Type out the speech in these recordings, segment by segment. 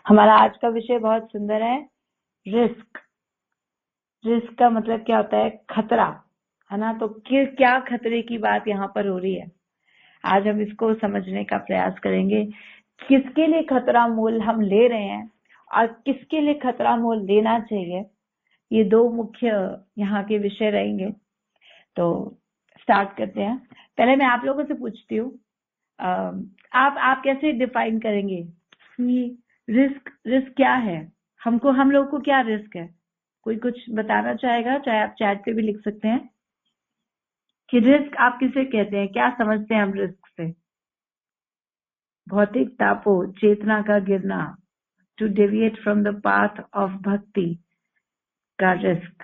हमारा आज का विषय बहुत सुंदर है, रिस्क। रिस्क का मतलब क्या होता है? खतरा, है ना। तो क्या खतरे की बात यहाँ पर हो रही है, आज हम इसको समझने का प्रयास करेंगे। किसके लिए खतरा मोल हम ले रहे हैं और किसके लिए खतरा मोल लेना चाहिए, ये दो मुख्य यहाँ के विषय रहेंगे। तो स्टार्ट करते हैं। पहले मैं आप लोगों से पूछती हूँ, आप कैसे डिफाइन करेंगे कि रिस्क रिस्क क्या है? हम लोग को क्या रिस्क है? कोई कुछ बताना चाहेगा? चाहे आप चैट पे भी लिख सकते हैं कि रिस्क आप किसे कहते हैं, क्या समझते हैं हम रिस्क से? भौतिक तापो, चेतना का गिरना, to deviate from the path of bhakti का रिस्क।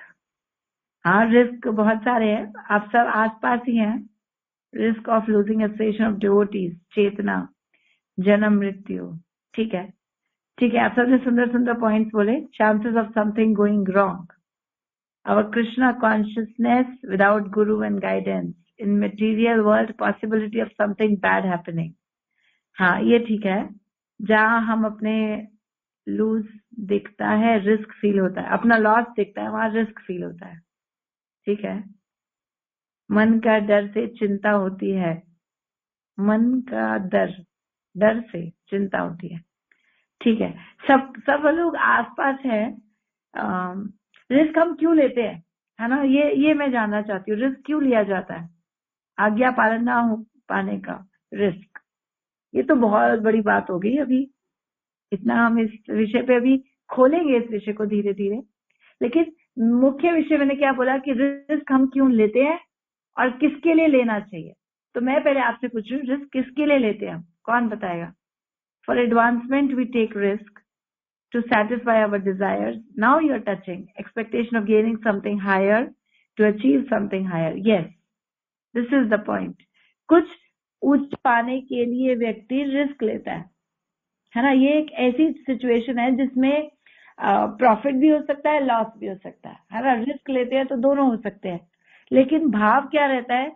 हाँ, रिस्क बहुत सारे हैं, आप सब आसपास ही हैं। Risk of losing association of devotees, चेतना, जन्म मृत्यु। ठीक है, ठीक है, आप सबने सुंदर सुंदर पॉइंट्स बोले। Chances of something going wrong, our Krishna consciousness without guru and guidance, in material world possibility of something bad happening। हाँ, ये ठीक है। जहाँ हम अपने लूज दिखता है, रिस्क फील होता है, अपना लॉस दिखता है, वहां रिस्क फील होता है। ठीक है। मन का डर से चिंता होती है, मन का डर से चिंता होती है। ठीक है, सब लोग आसपास है। रिस्क हम क्यों लेते हैं, है ना? ये मैं जानना चाहती हूँ, रिस्क क्यों लिया जाता है? आज्ञा पालन ना हो पाने का रिस्क, ये तो बहुत बड़ी बात हो गई। अभी इतना हम इस विषय पे अभी खोलेंगे, इस विषय को धीरे धीरे। लेकिन मुख्य विषय मैंने क्या बोला कि रिस्क हम क्यों लेते हैं और किसके लिए लेना चाहिए। तो मैं पहले आपसे पूछ रही हूँ, रिस्क किसके लिए लेते हैं हम? कौन बताएगा? For advancement we take risk to satisfy our desires. Now you're touching expectation of gaining something higher, to achieve something higher. Yes, this is the point. कुछ उच्च पाने के लिए व्यक्ति रिस्क लेता है ना। ये एक ऐसी सिचुएशन है जिसमें प्रॉफिट भी हो सकता है, लॉस भी हो सकता है ना। रिस्क लेते हैं तो दोनों हो सकते हैं, लेकिन भाव क्या रहता है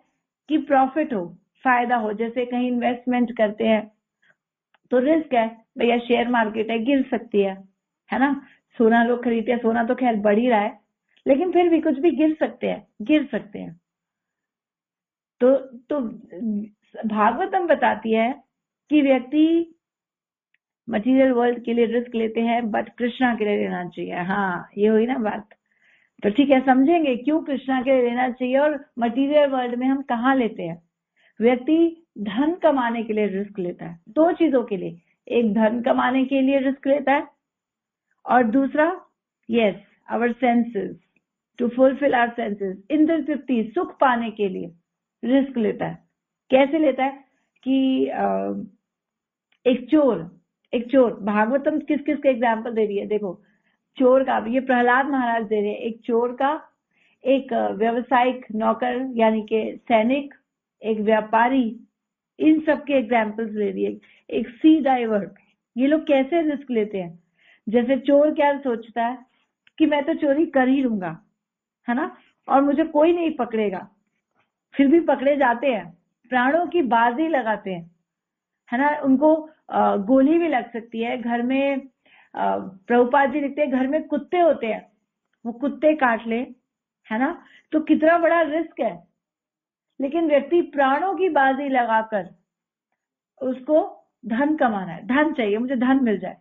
कि प्रॉफिट हो, फायदा हो। जैसे कहीं इन्वेस्टमेंट करते हैं तो रिस्क है, भैया शेयर मार्केट है, गिर सकती है ना। सोना लोग खरीदते हैं, सोना तो खैर बढ़ ही रहा है, लेकिन फिर भी कुछ भी गिर सकते हैं। तो भागवतम बताती है कि व्यक्ति मटेरियल वर्ल्ड के लिए रिस्क लेते हैं, बट कृष्णा के लिए लेना चाहिए। हाँ, ये हुई ना बात। तो ठीक है, समझेंगे क्यों कृष्णा के लिए लेना चाहिए और मटेरियल वर्ल्ड में हम कहाँ लेते हैं। व्यक्ति धन कमाने के लिए रिस्क लेता है, दो चीजों के लिए। एक धन कमाने के लिए रिस्क लेता है और दूसरा yes our senses, to fulfil our senses, इंद्र तृप्ति, सुख पाने के लिए रिस्क लेता है। कैसे लेता है कि एक चोर भागवतम किस किस का एग्जाम्पल दे रही है? देखो, चोर का, ये प्रहलाद महाराज दे रहे हैं। एक चोर का, एक व्यवसायिक नौकर यानी के सैनिक, एक व्यापारी, इन सब के एग्जाम्पल्स ले रही है। एक सी डाइवर, ये लोग कैसे रिस्क लेते हैं? जैसे चोर क्या सोचता है कि मैं तो चोरी कर ही लूंगा, है ना, और मुझे कोई नहीं पकड़ेगा। फिर भी पकड़े जाते हैं, प्राणों की बाजी लगाते हैं, है ना। उनको गोली भी लग सकती है। घर में प्रभुपाद जी लिखते हैं, घर में कुत्ते होते हैं, वो कुत्ते काट ले, है ना। तो कितना बड़ा रिस्क है, लेकिन व्यक्ति प्राणों की बाजी लगाकर उसको धन कमाना है, धन चाहिए, मुझे धन मिल जाए।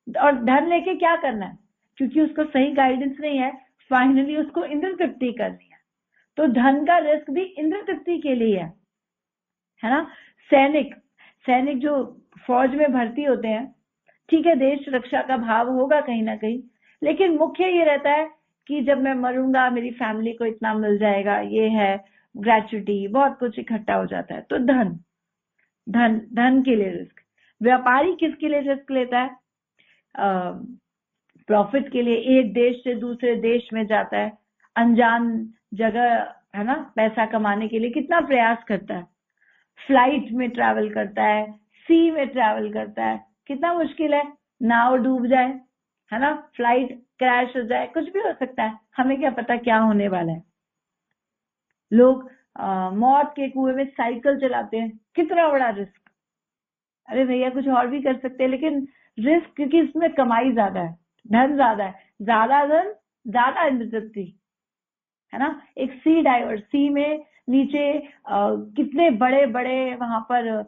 और धन लेके क्या करना है? क्योंकि उसको सही गाइडेंस नहीं है, फाइनली उसको इंद्र तृप्ति करनी है। तो धन का रिस्क भी इंद्र तृप्ति के लिए है ना। सैनिक जो फौज में भर्ती होते हैं, ठीक है, देश रक्षा का भाव होगा कहीं ना कहीं, लेकिन मुख्य ये रहता है कि जब मैं मरूंगा मेरी फैमिली को इतना मिल जाएगा, ये है ग्रेचुटी, बहुत कुछ इकट्ठा हो जाता है। तो धन के लिए रिस्क। व्यापारी किसके लिए रिस्क लेता है? प्रॉफिट के लिए। एक देश से दूसरे देश में जाता है, अनजान जगह, है ना, पैसा कमाने के लिए कितना प्रयास करता है। फ्लाइट में ट्रैवल करता है, सी में ट्रैवल करता है, कितना मुश्किल है। नाव डूब जाए, है ना, फ्लाइट क्रैश हो जाए, कुछ भी हो सकता है, हमें क्या पता क्या होने वाला है। लोग मौत के कुएं में साइकिल चलाते हैं, कितना बड़ा रिस्क, अरे भैया कुछ और भी कर सकते हैं, लेकिन रिस्क, क्योंकि इसमें कमाई ज्यादा है, धन ज्यादा है, ज्यादा धन ज्यादा इंद्रतृप्ति, है ना। एक सी डाइवर, सी में नीचे कितने बड़े बड़े वहां पर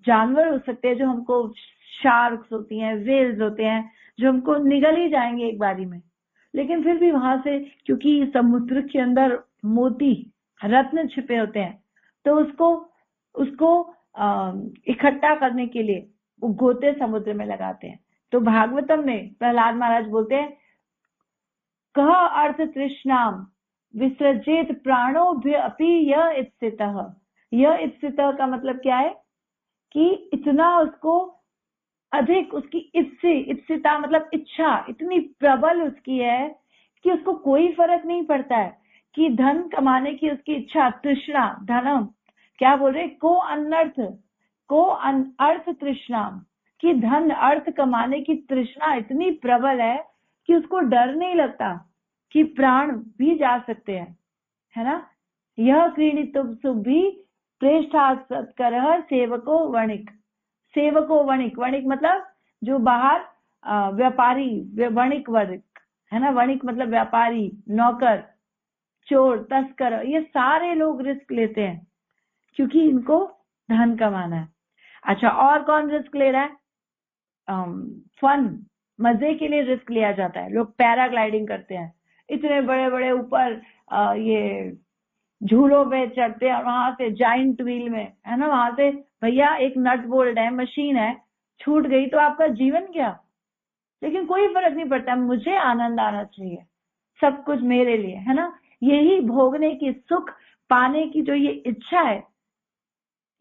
जानवर हो सकते हैं, जो हमको, शार्क्स होती हैं, वेल्स होते हैं, जो हमको निगल ही जाएंगे एक बारी में। लेकिन फिर भी वहां से, क्योंकि समुद्र के अंदर मोती रत्न छिपे होते हैं, तो उसको उसको इकट्ठा करने के लिए वो गोते समुद्र में लगाते हैं। तो भागवतम में प्रहलाद महाराज बोलते हैं, कह अर्थ तृष्णाम विसर्जित प्राणोभ्य अपि यह इत्सितः। यह इत्सितः का मतलब क्या है कि इतना उसको अधिक, उसकी इत्सिता मतलब इच्छा इतनी प्रबल उसकी है कि उसको कोई फर्क नहीं पड़ता है कि धन कमाने की उसकी इच्छा, तृष्णा, धनम, क्या बोल रहे, को अनर्थ, को अर्थ तृष्णा, कि धन अर्थ कमाने की तृष्णा इतनी प्रबल है कि उसको डर नहीं लगता कि प्राण भी जा सकते हैं, है ना। यह क्रीडितुम सुभी प्रेष्ठा सत्कर सेवको वणिक। सेवको वणिक, वणिक मतलब जो बाहर व्यापारी, वणिक वणिक है ना, वणिक मतलब व्यापारी, नौकर, चोर, तस्कर, ये सारे लोग रिस्क लेते हैं क्योंकि इनको धन कमाना है। अच्छा, और कौन रिस्क ले रहा है? फन, मजे के लिए रिस्क लिया जाता है। लोग पैराग्लाइडिंग करते हैं, इतने बड़े बड़े ऊपर ये झूलों पे चढ़ते हैं, और वहां से जाइंट व्हील में, है ना, वहां से भैया एक नट बोल्ट है, मशीन है, छूट गई तो आपका जीवन क्या। लेकिन कोई फर्क नहीं पड़ता, मुझे आनंद आना चाहिए, सब कुछ मेरे लिए, है ना। यही भोगने की, सुख पाने की जो ये इच्छा है,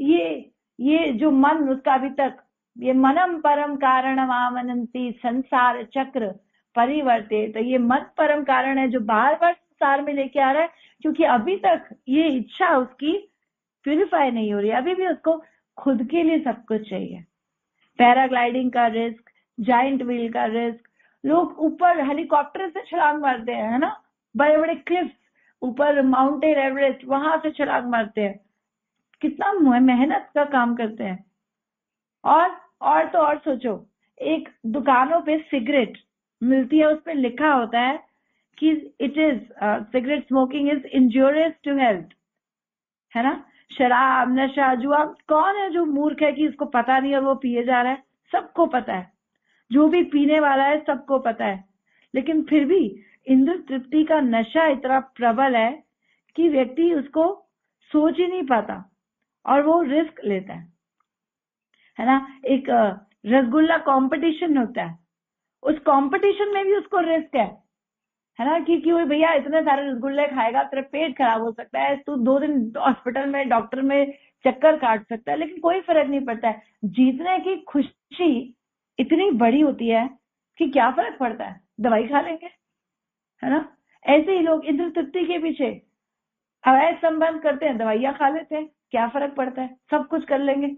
ये जो मन उसका अभी तक, ये मनम परम कारण आमनंती संसार चक्र परिवर्ते, तो ये मन परम कारण है जो बार बार संसार में लेके आ रहा है, क्योंकि अभी तक ये इच्छा उसकी प्यूरिफाई नहीं हो रही, अभी भी उसको खुद के लिए सब कुछ चाहिए। पैराग्लाइडिंग का रिस्क, जाइंट व्हील का रिस्क, लोग ऊपर हेलीकॉप्टर से छलांग मारते हैं, है ना, बड़े बड़े क्लिफ्स ऊपर, माउंटेन एवरेस्ट, वहां से छलांग मारते हैं, कितना मेहनत का काम करते हैं। और तो और सोचो, एक दुकानों पे सिगरेट मिलती है, उस पे लिखा होता है कि it is cigarette smoking is injurious to health, है ना। शराब, नशा, जुआ, कौन है जो मूर्ख है कि इसको पता नहीं और वो पिए जा रहा है? सबको पता है, जो भी पीने वाला है सबको पता है। लेकिन फिर भी इंद्र तृप्ति का नशा इतना प्रबल है कि व्यक्ति उसको सोच ही नहीं पाता और वो रिस्क लेता है ना। एक रसगुल्ला कंपटीशन होता है, उस कंपटीशन में भी उसको रिस्क है ना, क्योंकि वो भैया इतने सारे रसगुल्ले खाएगा, तेरा पेट खराब हो सकता है, तू 2 दिन हॉस्पिटल में, डॉक्टर में चक्कर काट सकता है, लेकिन कोई फर्क नहीं पड़ता है। जीतने की खुशी इतनी बड़ी होती है कि क्या फर्क पड़ता है, दवाई खा लेंगे, है ना। ऐसे ही लोग इंद्र तृप्ति के पीछे अवैध संबंध करते हैं, दवाइयां खा लेते हैं, क्या फर्क पड़ता है, सब कुछ कर लेंगे,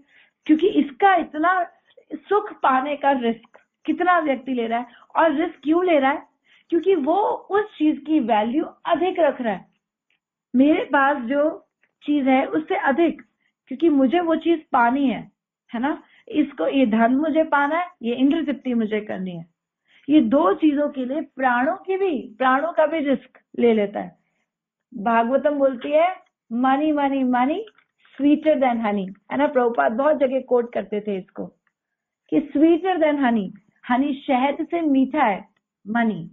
क्योंकि इसका इतना सुख पाने का रिस्क कितना व्यक्ति ले रहा है। और रिस्क क्यों ले रहा है? क्योंकि वो उस चीज की वैल्यू अधिक रख रहा है, मेरे पास जो चीज है उससे अधिक, क्योंकि मुझे वो चीज पानी है ना, इसको, ये धन मुझे पाना है, ये इंद्र तृप्ति मुझे करनी है। ये दो चीजों के लिए प्राणों का भी रिस्क ले लेता है। भागवतम बोलती है, money money money sweeter than Honey, है ना। प्रभुपाद बहुत जगह कोट करते थे इसको कि स्वीटर देन हनी, हनी शहद से मीठा है, मनी,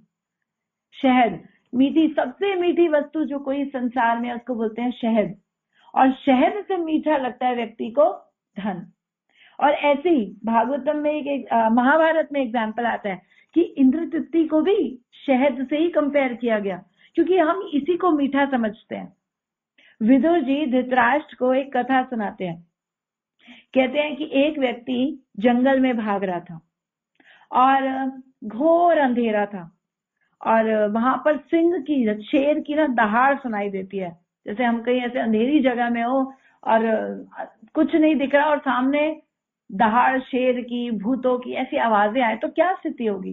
शहद मीठी, सबसे मीठी वस्तु जो कोई संसार में, उसको बोलते हैं शहद, और शहद से मीठा लगता है व्यक्ति को धन। और ऐसे ही भागवतम में एक महाभारत में एग्जाम्पल आता है कि इंद्र तृप्ति को भी शहद से ही कंपेयर किया गया, क्योंकि हम इसी को मीठा समझते हैं। विदुर जी धृतराष्ट्र को एक कथा सुनाते हैं, कहते हैं कि एक व्यक्ति जंगल में भाग रहा था और घोर अंधेरा था, और वहां पर सिंह की, शेर की ना दहाड़ सुनाई देती है। जैसे हम कहीं ऐसे अंधेरी जगह में हो और कुछ नहीं दिख रहा और सामने दहाड़ शेर की, भूतों की ऐसी आवाजें आए तो क्या स्थिति होगी।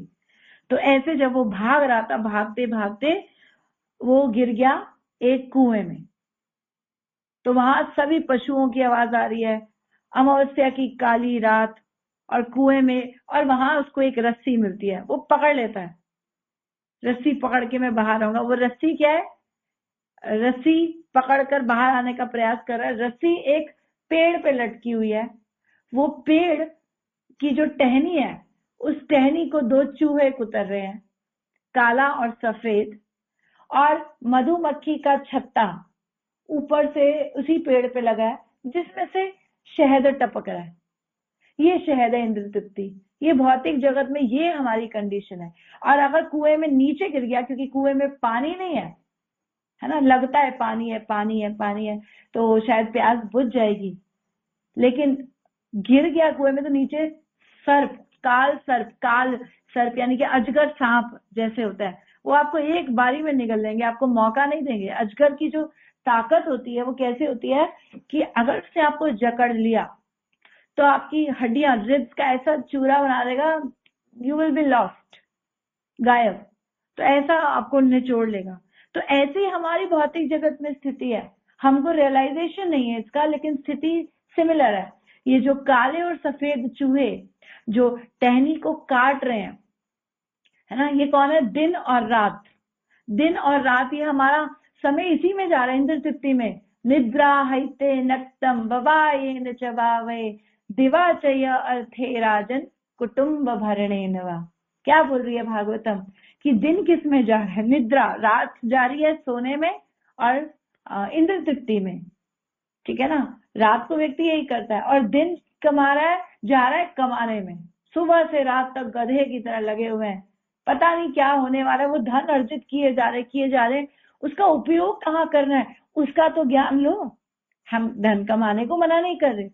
तो ऐसे जब वो भाग रहा था, भागते भागते वो गिर गया एक कुएं में। तो वहां सभी पशुओं की आवाज आ रही है, अमावस्या की काली रात, और कुएं में, और वहां उसको एक रस्सी मिलती है, वो पकड़ लेता है, रस्सी पकड़ के मैं बाहर आऊंगा। वो रस्सी क्या है? रस्सी पकड़कर बाहर आने का प्रयास कर रहा है। रस्सी एक पेड़ पे लटकी हुई है, वो पेड़ की जो टहनी है, उस टहनी को दो चूहे कुतर रहे हैं, काला और सफेद, और मधुमक्खी का छत्ता ऊपर से उसी पेड़ पे लगा है, जिसमें से शहद टपक रहा है। ये शहद है इंद्र तृप्ति। ये भौतिक जगत में ये हमारी कंडीशन है। और अगर कुएं में नीचे गिर गया, क्योंकि कुएं में पानी नहीं है ना, लगता है पानी है पानी है पानी है, तो शायद प्यास बुझ जाएगी, लेकिन गिर गया कुएं में तो नीचे सर्प, काल सर्प यानी कि अजगर सांप जैसे होता है, वो आपको एक बारी में निगल लेंगे, आपको मौका नहीं देंगे। अजगर की जो ताकत होती है वो कैसे होती है कि अगर उसने आपको जकड़ लिया तो आपकी हड्डियां, रिब्स का ऐसा चूरा बना देगा, यू विल बी लॉस्ट, गायब। तो ऐसा आपको निचोड़ लेगा। तो ऐसी हमारी भौतिक जगत में स्थिति है, हमको रियलाइजेशन नहीं है इसका, लेकिन स्थिति सिमिलर है। ये जो काले और सफेद चूहे जो टहनी को काट रहे हैं, है ना, ये कौन है? दिन और रात। दिन और रात, ये हमारा समय इसी में जा रहा है, इंद्र तृप्ति में। निद्रा हैते नक्तम बवाये चबावे दिवाचय अर्थे राजन कुटुंब भरणे नवा। क्या बोल रही है भागवतम कि दिन किस में जा रहा है? निद्रा, रात जा रही है सोने में, और इंद्र तृप्ति में, ठीक है ना। रात को व्यक्ति यही करता है, और दिन कमा रहा है, जा रहा है कमाने में। सुबह से रात तक गधे की तरह लगे हुए हैं, पता नहीं क्या होने वाला है। वो धन अर्जित किए जा रहे, उसका उपयोग कहाँ करना है उसका तो ज्ञान लो। हम धन कमाने को मना नहीं कर रहे,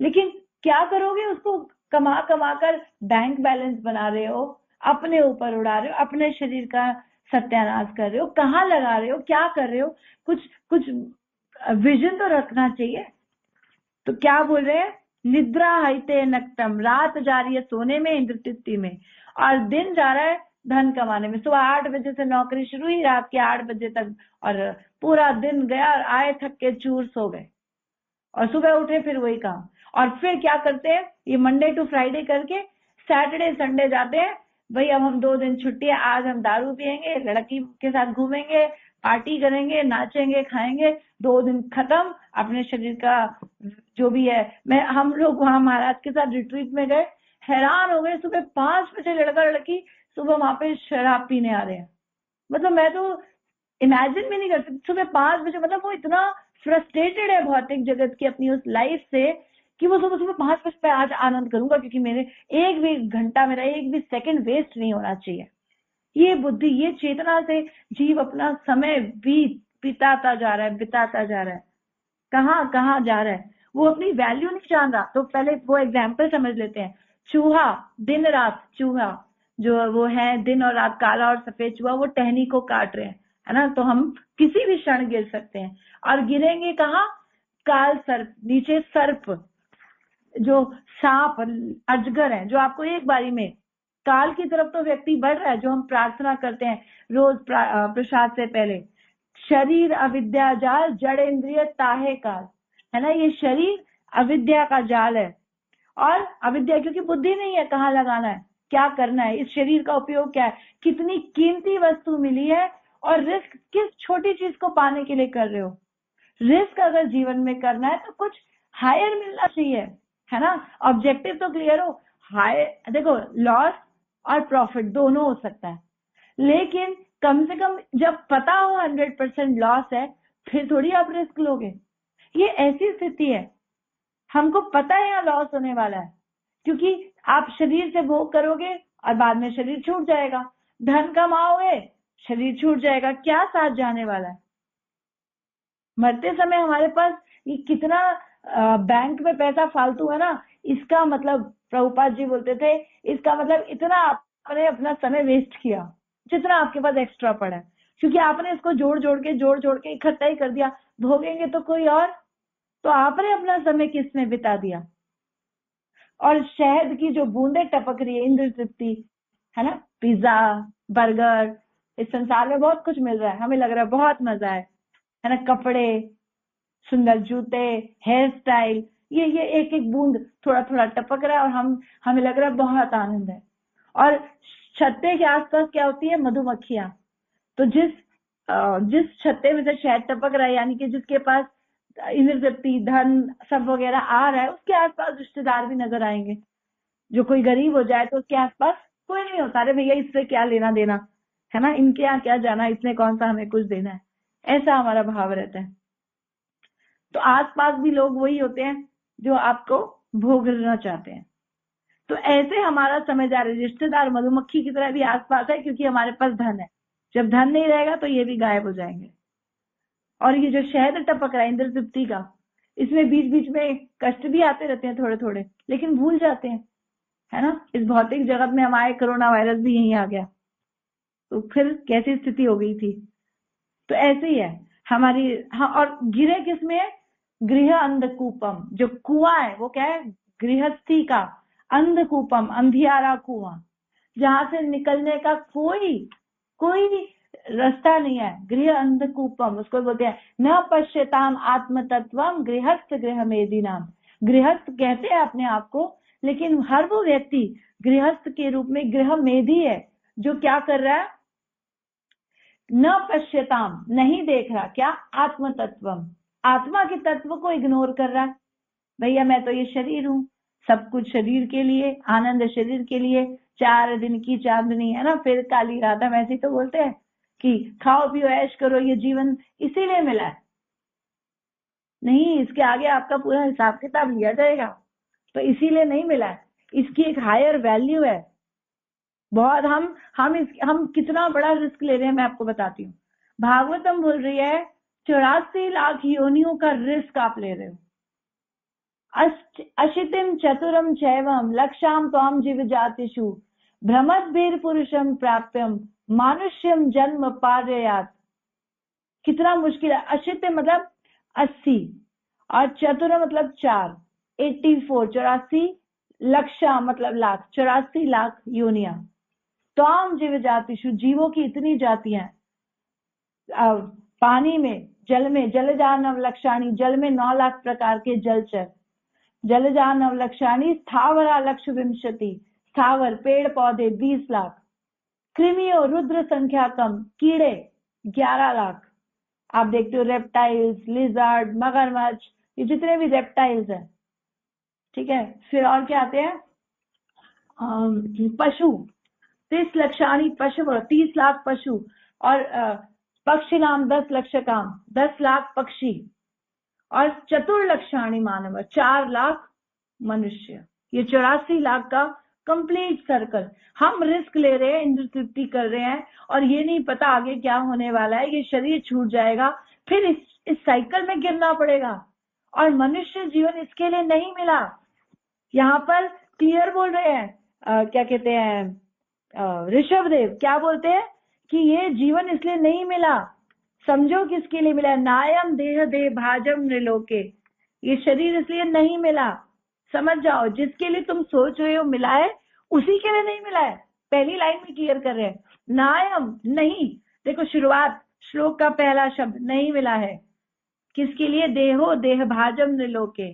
लेकिन क्या करोगे? उसको कमा कमा कर बैंक बैलेंस बना रहे हो, अपने ऊपर उड़ा रहे हो, अपने शरीर का सत्यानाश कर रहे हो, कहाँ लगा रहे हो, क्या कर रहे हो? कुछ विजन तो रखना चाहिए। तो क्या बोल रहे हैं? निद्रा हैते नक्तम, रात जा रही है सोने में, इंद्र तृप्ति में, और दिन जा रहा है धन कमाने में। सुबह 8 बजे से नौकरी शुरू हुई, रात के 8 बजे तक, और पूरा दिन गया, और आए थक के चूर सो गए, और सुबह उठे फिर वही काम। और फिर क्या करते हैं? ये मंडे टू फ्राइडे करके सैटरडे संडे जाते हैं, भाई अब हम 2 दिन छुट्टी है, आज हम दारू पियेंगे, लड़की के साथ घूमेंगे, पार्टी करेंगे, नाचेंगे, खाएंगे। 2 दिन खत्म, अपने शरीर का जो भी है। हम लोग वहां महाराज के साथ रिट्रीट में गए, हैरान हो गए, सुबह 5 बजे लड़का लड़की सुबह वहां पे शराब पीने आ रहे हैं। मतलब मैं तो इमेजिन भी नहीं कर सकती, सुबह 5 बजे। मतलब वो इतना फ्रस्ट्रेटेड है भौतिक जगत की अपनी उस लाइफ से, कि वो सुबह 5 बजे पे आज आनंद करूंगा, क्योंकि मेरे एक भी घंटा, मेरा एक भी सेकंड वेस्ट नहीं होना चाहिए। ये बुद्धि, ये चेतना से जीव अपना समय बिताता जा रहा है, कहाँ कहाँ जा रहा है, वो अपनी वैल्यू नहीं जान रहा। तो पहले वो एग्जाम्पल समझ लेते हैं। चूहा, दिन रात चूहा, जो वो है दिन और रात, काला और सफेद चूहा, वो टहनी को काट रहे हैं, है ना। तो हम किसी भी क्षण गिर सकते हैं, और गिरेंगे कहाँ? काल सर्प, नीचे सर्प, जो सांप, अजगर है, जो आपको एक बारी में, काल की तरफ तो व्यक्ति बढ़ रहा है, जो हम प्रार्थना करते हैं रोज प्रसाद से पहले। शरीर अविद्या जाल, जड़ इंद्रिय ताहे काल, है ना। ये शरीर अविद्या का जाल है, और अविद्या क्योंकि बुद्धि नहीं है, कहाँ लगाना है, क्या करना है, इस शरीर का उपयोग क्या है, कितनी कीमती वस्तु मिली है, और रिस्क किस छोटी चीज को पाने के लिए कर रहे हो। रिस्क अगर जीवन में करना है तो कुछ हायर मिलना चाहिए, है ना। ऑब्जेक्टिव तो क्लियर हो, हायर, देखो लॉस और प्रॉफिट दोनों हो सकता है, लेकिन कम से कम जब पता हो 100% लॉस है, फिर थोड़ी आप रिस्क लोगे। ये ऐसी स्थिति है, हमको पता है यहाँ लॉस होने वाला है, क्योंकि आप शरीर से भोग करोगे और बाद में शरीर छूट जाएगा, धन कमाओगे, शरीर छूट जाएगा, क्या साथ जाने वाला है। मरते समय हमारे पास ये कितना बैंक में पैसा फालतू है ना, इसका मतलब प्रभुपाद जी बोलते थे, इसका मतलब इतना आपने अपना समय वेस्ट किया जितना आपके पास एक्स्ट्रा पड़ा है, क्योंकि आपने इसको जोड़ जोड़ के इकट्ठा ही कर दिया। भोगेंगे तो कोई और, तो आपने अपना समय किस में बिता दिया। और शहद की जो बूंदे टपक रही है, इंद्र तृप्ति, है ना। पिज्जा, बर्गर, इस संसार में बहुत कुछ मिल रहा है, हमें लग रहा है बहुत मजा है ना। कपड़े, सुंदर जूते, हेयर स्टाइल, ये एक एक बूंद थोड़ा थोड़ा टपक रहा है और हमें लग रहा है बहुत आनंद है। और छत्ते के आसपास क्या होती है? मधुमक्खियां। तो जिस छत्ते में से शहद टपक रहा है, यानी कि जिसके पास इंद्र तृप्ति, धन सब वगैरह आ रहा है, उसके आसपास रिश्तेदार भी नजर आएंगे। जो कोई गरीब हो जाए तो उसके आसपास कोई नहीं होता, अरे भैया इससे क्या लेना देना है ना, इनके यहाँ क्या जाना, इसने कौन सा हमें कुछ देना है, ऐसा हमारा भाव रहता है। तो आसपास भी लोग वही होते हैं जो आपको भोगना चाहते हैं। तो ऐसे हमारा समय जा रहा है, रिश्तेदार मधुमक्खी की तरह भी आसपास है, क्योंकि हमारे पास धन है। जब धन नहीं रहेगा तो ये भी गायब हो जाएंगे। और ये जो शहद टपक रहा है इंद्र तृप्ति का, इसमें बीच बीच में कष्ट भी आते रहते हैं थोड़े थोड़े, लेकिन भूल जाते हैं, है ना। इस भौतिक जगत में हमारे कोरोना वायरस भी यहीं आ गया, तो फिर कैसी स्थिति हो गई थी। तो ऐसे ही है हमारी। हाँ, और गिरे किसमें? गृह अंधकूपम, जो कुआं है वो क्या है? गृहस्थी का अंधकूपम, अंधियारा कुआं, जहां से निकलने का कोई रास्ता नहीं है। गृह अंधकूपम उसको बोलते हैं। न पश्यताम आत्म तत्वम गृहस्थ गृह मेदी नाम। गृहस्थ कहते हैं अपने आप को, लेकिन हर वो व्यक्ति गृहस्थ के रूप में गृह मेदी है, जो क्या कर रहा है? न पश्यताम, नहीं देख रहा, क्या? आत्म तत्वम, आत्मा के तत्व को इग्नोर कर रहा है। भैया मैं तो ये शरीर हूँ, सब कुछ शरीर के लिए, आनंद शरीर के लिए, 4 दिन की चांदनी है ना, फिर काली रात। हम ऐसे तो बोलते हैं कि खाओ पियो ऐश करो, ये जीवन इसीलिए मिला है। नहीं, इसके आगे आपका पूरा हिसाब किताब लिया जाएगा। तो इसीलिए नहीं मिला है, इसकी एक हायर वैल्यू है बहुत। हम कितना बड़ा रिस्क ले रहे हैं, मैं आपको बताती हूँ। भागवतम बोल रही है 84 लाख योनियों का रिस्क आप ले रहे हो। अशितिम चतुरम चैवम लक्षाम त्वाम जीव जातिषु भ्रमद्भिर पुरुषम प्राप्यम मानुष्यम जन्म पारयात। कितना मुश्किल है। अशित मतलब 80 और चतुर मतलब 4, 84, 84 लक्षा मतलब लाख, 84 लाख योनिया। त्वाम जीव जातिषु, जीवों की इतनी जातियां। पानी में, जल में जलजानव लक्षाणी, जल में 9 लाख प्रकार के जलचर। जलजानव लक्षाणी स्थावरा लक्ष विंशति, स्थावर पेड़ पौधे 20 लाख। कृमियों रुद्र संख्या कम, कीड़े 11 लाख। आप देखते हो रेप्टाइल्स, लिजर्ड, मगरमच्छ, ये जितने भी रेप्टाइल्स हैं, ठीक है। फिर और क्या आते हैं? पशु 30 लक्षाणी पशु, 30 लाख पशु। और पक्षी नाम 10 लक्ष काम, 10 लाख पक्षी। और चतुर्लक्षाणी मानव, 4 लाख मनुष्य। ये 84 लाख का कंप्लीट सर्कल। हम रिस्क ले रहे हैं, इंद्र तृप्ति कर रहे हैं, और ये नहीं पता आगे क्या होने वाला है। ये शरीर छूट जाएगा, फिर इस साइकिल में गिरना पड़ेगा। और मनुष्य जीवन इसके लिए नहीं मिला। यहाँ पर क्लियर बोल रहे हैं, क्या कहते हैं ऋषभ देव, क्या बोलते हैं कि ये जीवन इसलिए नहीं मिला। समझो किसके लिए मिला। नायम देह दे भाजम नृलोके, ये शरीर इसलिए नहीं मिला। समझ जाओ, जिसके लिए तुम सोच रहे हो मिला है, उसी के लिए नहीं मिला है। पहली लाइन में क्लियर कर रहे हैं, नायम नहीं। देखो शुरुआत श्लोक का पहला शब्द, नहीं मिला है। किसके लिए? देहो देह भाजम नृलोके,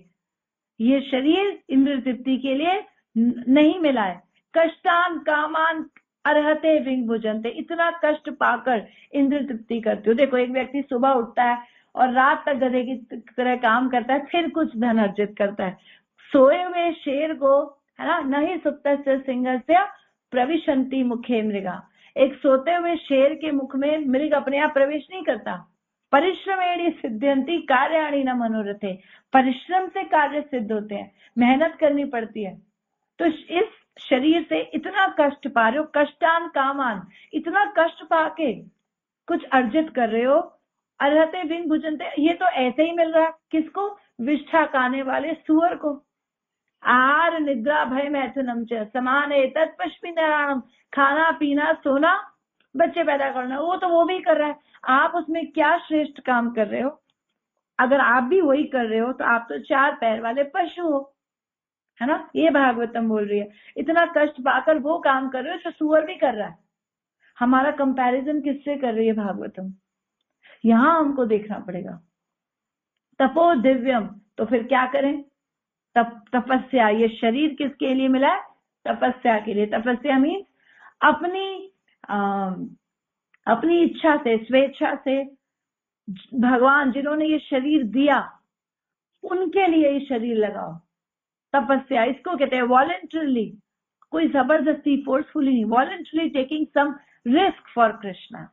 ये शरीर इंद्र तृप्ति के लिए नहीं मिला है। कष्टान कामान अर्हते विंग भुजनते, इतना कष्ट पाकर इंद्र तृप्ति करते हो। देखो एक व्यक्ति सुबह उठता है और रात तक गधे की तरह काम करता है, फिर कुछ धन अर्जित करता है। सोए हुए शेर को, है ना, नहीं सुप्तस्य सिंहस्य प्रविशंति मुखे मृगा, एक सोते हुए शेर के मुख में मृग अपने आप प्रवेश नहीं करता। परिश्रमेणी सिद्ध्यंती कार्याणि न मनोरथे, परिश्रम से कार्य सिद्ध होते हैं, मेहनत करनी पड़ती है। तो इस शरीर से इतना कष्ट पा रहे हो, कष्टान कामान, इतना कष्ट पाके कुछ अर्जित कर रहे हो। अर्हते बिन भुजनते, ये तो ऐसे ही मिल रहा है। किसको? विष्ठा खाने वाले सुअर को। आहार निद्रा भय मैथुनम च समान है तत्पश्मी नारायणम, खाना पीना सोना बच्चे पैदा करना, वो भी कर रहा है। आप उसमें क्या श्रेष्ठ काम कर रहे हो? अगर आप भी वही कर रहे हो तो आप तो 4 पैर वाले पशु हो, है ना। ये भागवतम बोल रही है, इतना कष्ट पाकर वो काम कर रहे हो जो सुअर भी कर रहा है। हमारा कंपैरिजन किससे कर रही है भागवतम? यहां हमको देखना पड़ेगा। तपो दिव्यम, तो फिर क्या करें? तपस्या, ये शरीर किसके लिए मिला है? तपस्या के लिए। तपस्या मीन्स अपनी इच्छा से, स्वेच्छा से भगवान जिन्होंने ये शरीर दिया उनके लिए ये शरीर लगाओ। तपस्या इसको कहते हैं, वॉलंटरली, कोई जबरदस्ती फोर्सफुली नहीं, voluntarily taking some risk for Krishna.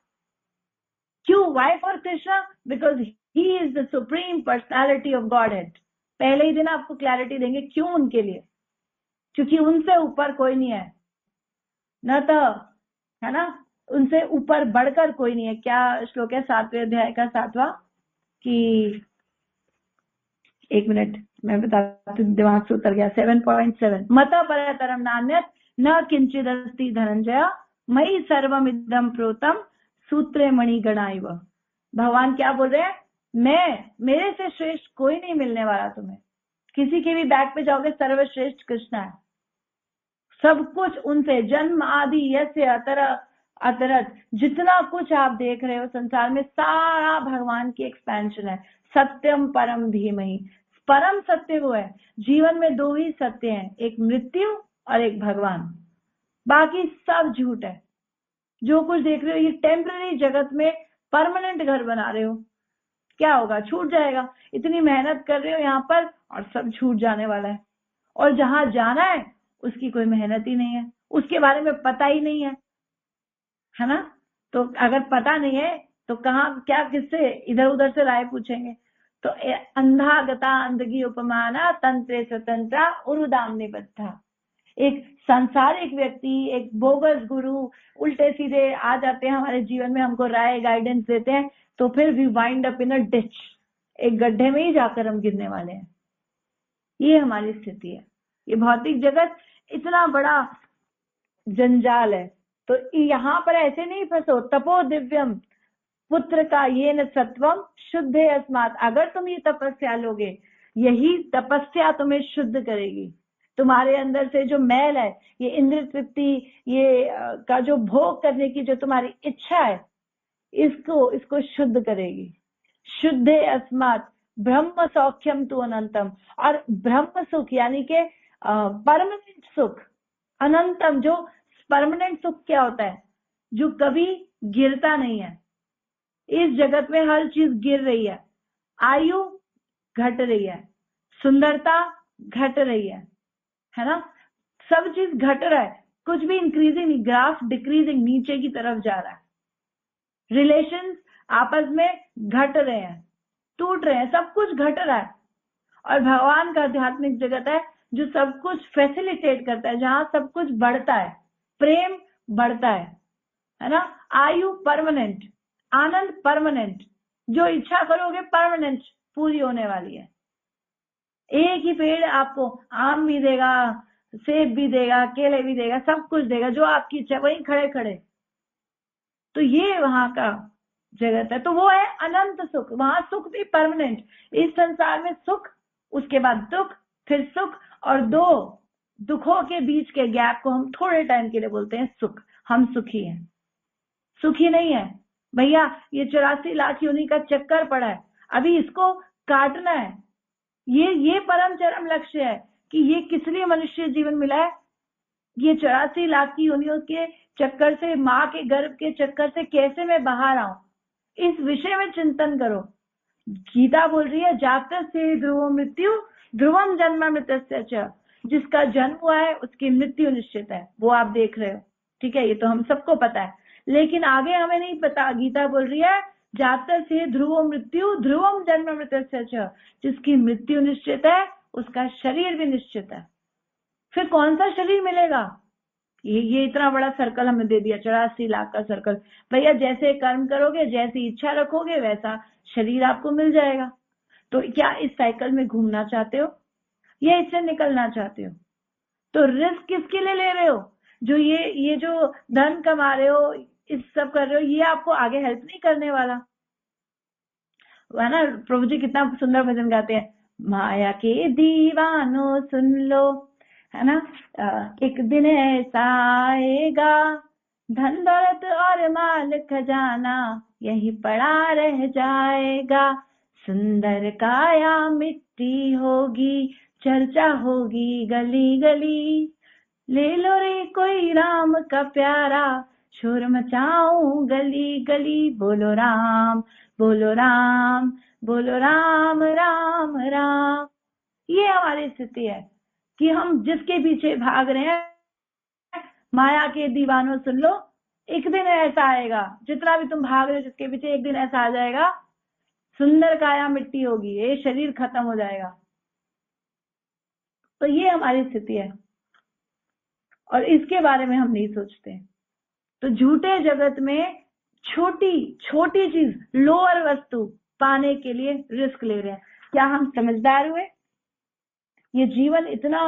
क्यों? Why for Krishna? Because he is the supreme personality of Godhead. पहले ही दिन आपको क्लैरिटी देंगे क्यों उनके लिए, क्योंकि उनसे ऊपर कोई नहीं है, न तो है ना, उनसे ऊपर बढ़कर कोई नहीं है। क्या श्लोक है 7वें अध्याय का 7वां? कि एक मिनट मैं बताती हूँ, दिमाग से उतर गया। 7.7 मत परतरम नान्यत् न किंचिद अस्ति धनंजय मयि सर्वमिदं प्रोतम सूत्रे मणि गणाइव। भगवान क्या बोल रहे हैं? मेरे से श्रेष्ठ कोई नहीं मिलने वाला तुम्हें। किसी के भी बैग पे जाओगे, सर्वश्रेष्ठ कृष्ण है। सब कुछ उनसे, जन्म आदि यस्य अतरत, जितना कुछ आप देख रहे हो संसार में, सारा भगवान की एक्सपेंशन है। सत्यम परम धीमहि, परम सत्य वो है। जीवन में दो ही सत्य हैं, एक मृत्यु और एक भगवान, बाकी सब झूठ है। जो कुछ देख रहे हो ये टेम्पररी जगत में परमानेंट घर बना रहे हो, क्या होगा? छूट जाएगा। इतनी मेहनत कर रहे हो यहाँ पर और सब छूट जाने वाला है। और जहां जाना है उसकी कोई मेहनत ही नहीं है, उसके बारे में पता ही नहीं है ना। तो अगर पता नहीं है तो कहाँ क्या, किससे इधर उधर से राय पूछेंगे? तो अंधा गता अंधगी उपमाना तंत्रे स्वतंत्रा उरुदाम निबद्धा। एक सांसारिक व्यक्ति, एक बोगस गुरु उल्टे सीधे आ जाते हैं हमारे जीवन में, हमको राय गाइडेंस देते हैं, तो फिर we wind up in a ditch, एक गड्ढे में ही जाकर हम गिरने वाले हैं। ये हमारी स्थिति है। ये भौतिक जगत इतना बड़ा जंजाल है, तो यहाँ पर ऐसे नहीं फंसो। तपो दिव्यम पुत्र का ये न सत्वम शुद्धे अस्मात्। अगर तुम ये तपस्या लोगे, यही तपस्या तुम्हें शुद्ध करेगी। तुम्हारे अंदर से जो मैल है, ये इंद्र तृप्ति, ये का जो भोग करने की जो तुम्हारी इच्छा है, इसको शुद्ध करेगी। शुद्धे अस्मात् ब्रह्म सौख्यम तु अनंतम। और ब्रह्म सुख यानी के परमानेंट सुख, अनंतम, जो परमानेंट सुख क्या होता है? जो कभी गिरता नहीं है। इस जगत में हर चीज गिर रही है, आयु घट रही है, सुंदरता घट रही है ना, सब चीज घट रहा है, कुछ भी इंक्रीजिंग नहीं, ग्राफ डिक्रीजिंग, नीचे की तरफ जा रहा है। रिलेशंस आपस में घट रहे हैं, टूट रहे हैं, सब कुछ घट रहा है। और भगवान का आध्यात्मिक जगत है जो सब कुछ फैसिलिटेट करता है, जहां सब कुछ बढ़ता है, प्रेम बढ़ता है ना, आयु परमानेंट, आनंद परमानेंट, जो इच्छा करोगे परमानेंट पूरी होने वाली है। एक ही पेड़ आपको आम भी देगा, सेब भी देगा, केले भी देगा, सब कुछ देगा, जो आपकी इच्छा, वहीं खड़े खड़े। तो ये वहां का जगत है। तो वो है अनंत सुख, वहां सुख भी परमानेंट। इस संसार में सुख, उसके बाद दुख, फिर सुख, और दो दुखों के बीच के गैप को हम थोड़े टाइम के लिए बोलते हैं सुख। हम सुखी हैं, सुखी नहीं है भैया। ये 84 लाख योनि का चक्कर पड़ा है, अभी इसको काटना है। ये परम चरम लक्ष्य है कि ये किस लिए मनुष्य जीवन मिला है। ये 84 लाख की योनियों के चक्कर से, माँ के गर्भ के चक्कर से कैसे मैं बाहर आऊं, इस विषय में चिंतन करो। गीता बोल रही है जातस्य से ध्रुव मृत्यु ध्रुवम जन्म मृतस्य च। जिसका जन्म हुआ है उसकी मृत्यु निश्चित है, वो आप देख रहे हो, ठीक है, ये तो हम सबको पता है। लेकिन आगे हमें नहीं पता। गीता बोल रही है जातस्य ध्रुव मृत्यु ध्रुवम जन्म मृतस्य च। जिसकी मृत्यु निश्चित है उसका शरीर भी निश्चित है। फिर कौन सा शरीर मिलेगा? ये इतना बड़ा सर्कल हमें दे दिया, 84 लाख का सर्कल। भैया जैसे कर्म करोगे, जैसी इच्छा रखोगे, वैसा शरीर आपको मिल जाएगा। तो क्या इस साइकिल में घूमना चाहते हो या इससे निकलना चाहते हो? तो रिस्क किसके लिए ले रहे हो? जो ये जो धन कमा रहे हो, इस सब कर रहे हो, ये आपको आगे हेल्प नहीं करने वाला है ना। प्रभु जी कितना सुंदर भजन गाते हैं, माया के दीवानो सुन लो, है ना, एक दिन ऐसा आएगा धन दौलत और माल खजाना यही पड़ा रह जाएगा। सुंदर काया मिट्टी होगी चर्चा होगी गली गली, ले लो रे कोई राम का प्यारा, शोर मचाऊं गली गली, बोलो राम बोलो राम बोलो राम राम राम। ये हमारी स्थिति है कि हम जिसके पीछे भाग रहे हैं, माया के दीवानों सुन लो, एक दिन ऐसा आएगा, जितना भी तुम भाग रहे हो जिसके पीछे, एक दिन ऐसा आ जाएगा, सुंदर काया मिट्टी होगी, ये शरीर खत्म हो जाएगा। तो ये हमारी स्थिति है और इसके बारे में हम नहीं सोचते। तो झूठे जगत में छोटी छोटी चीज, लोअर वस्तु पाने के लिए रिस्क ले रहे हैं। क्या हम समझदार हुए? ये जीवन इतना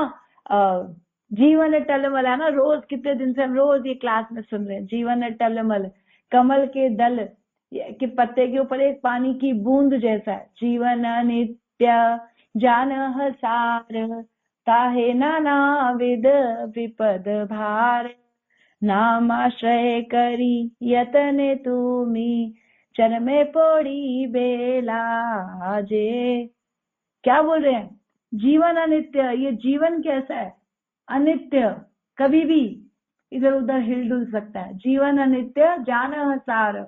जीवन टलमल है ना, रोज कितने दिन से हम रोज ये क्लास में सुन रहे हैं, जीवन टलमल, कमल के दल के पत्ते के ऊपर एक पानी की बूंद जैसा है। जीवन नित्य जान सार, ताहे नाना विद विपद भार, नामाश्रय करी यतने तुमी, चरमे पोड़ी बेलाजे। क्या बोल रहे हैं? जीवन अनित्य। ये जीवन कैसा है? अनित्य, कभी भी इधर उधर हिलडुल सकता है। जीवन अनित्य जान सार,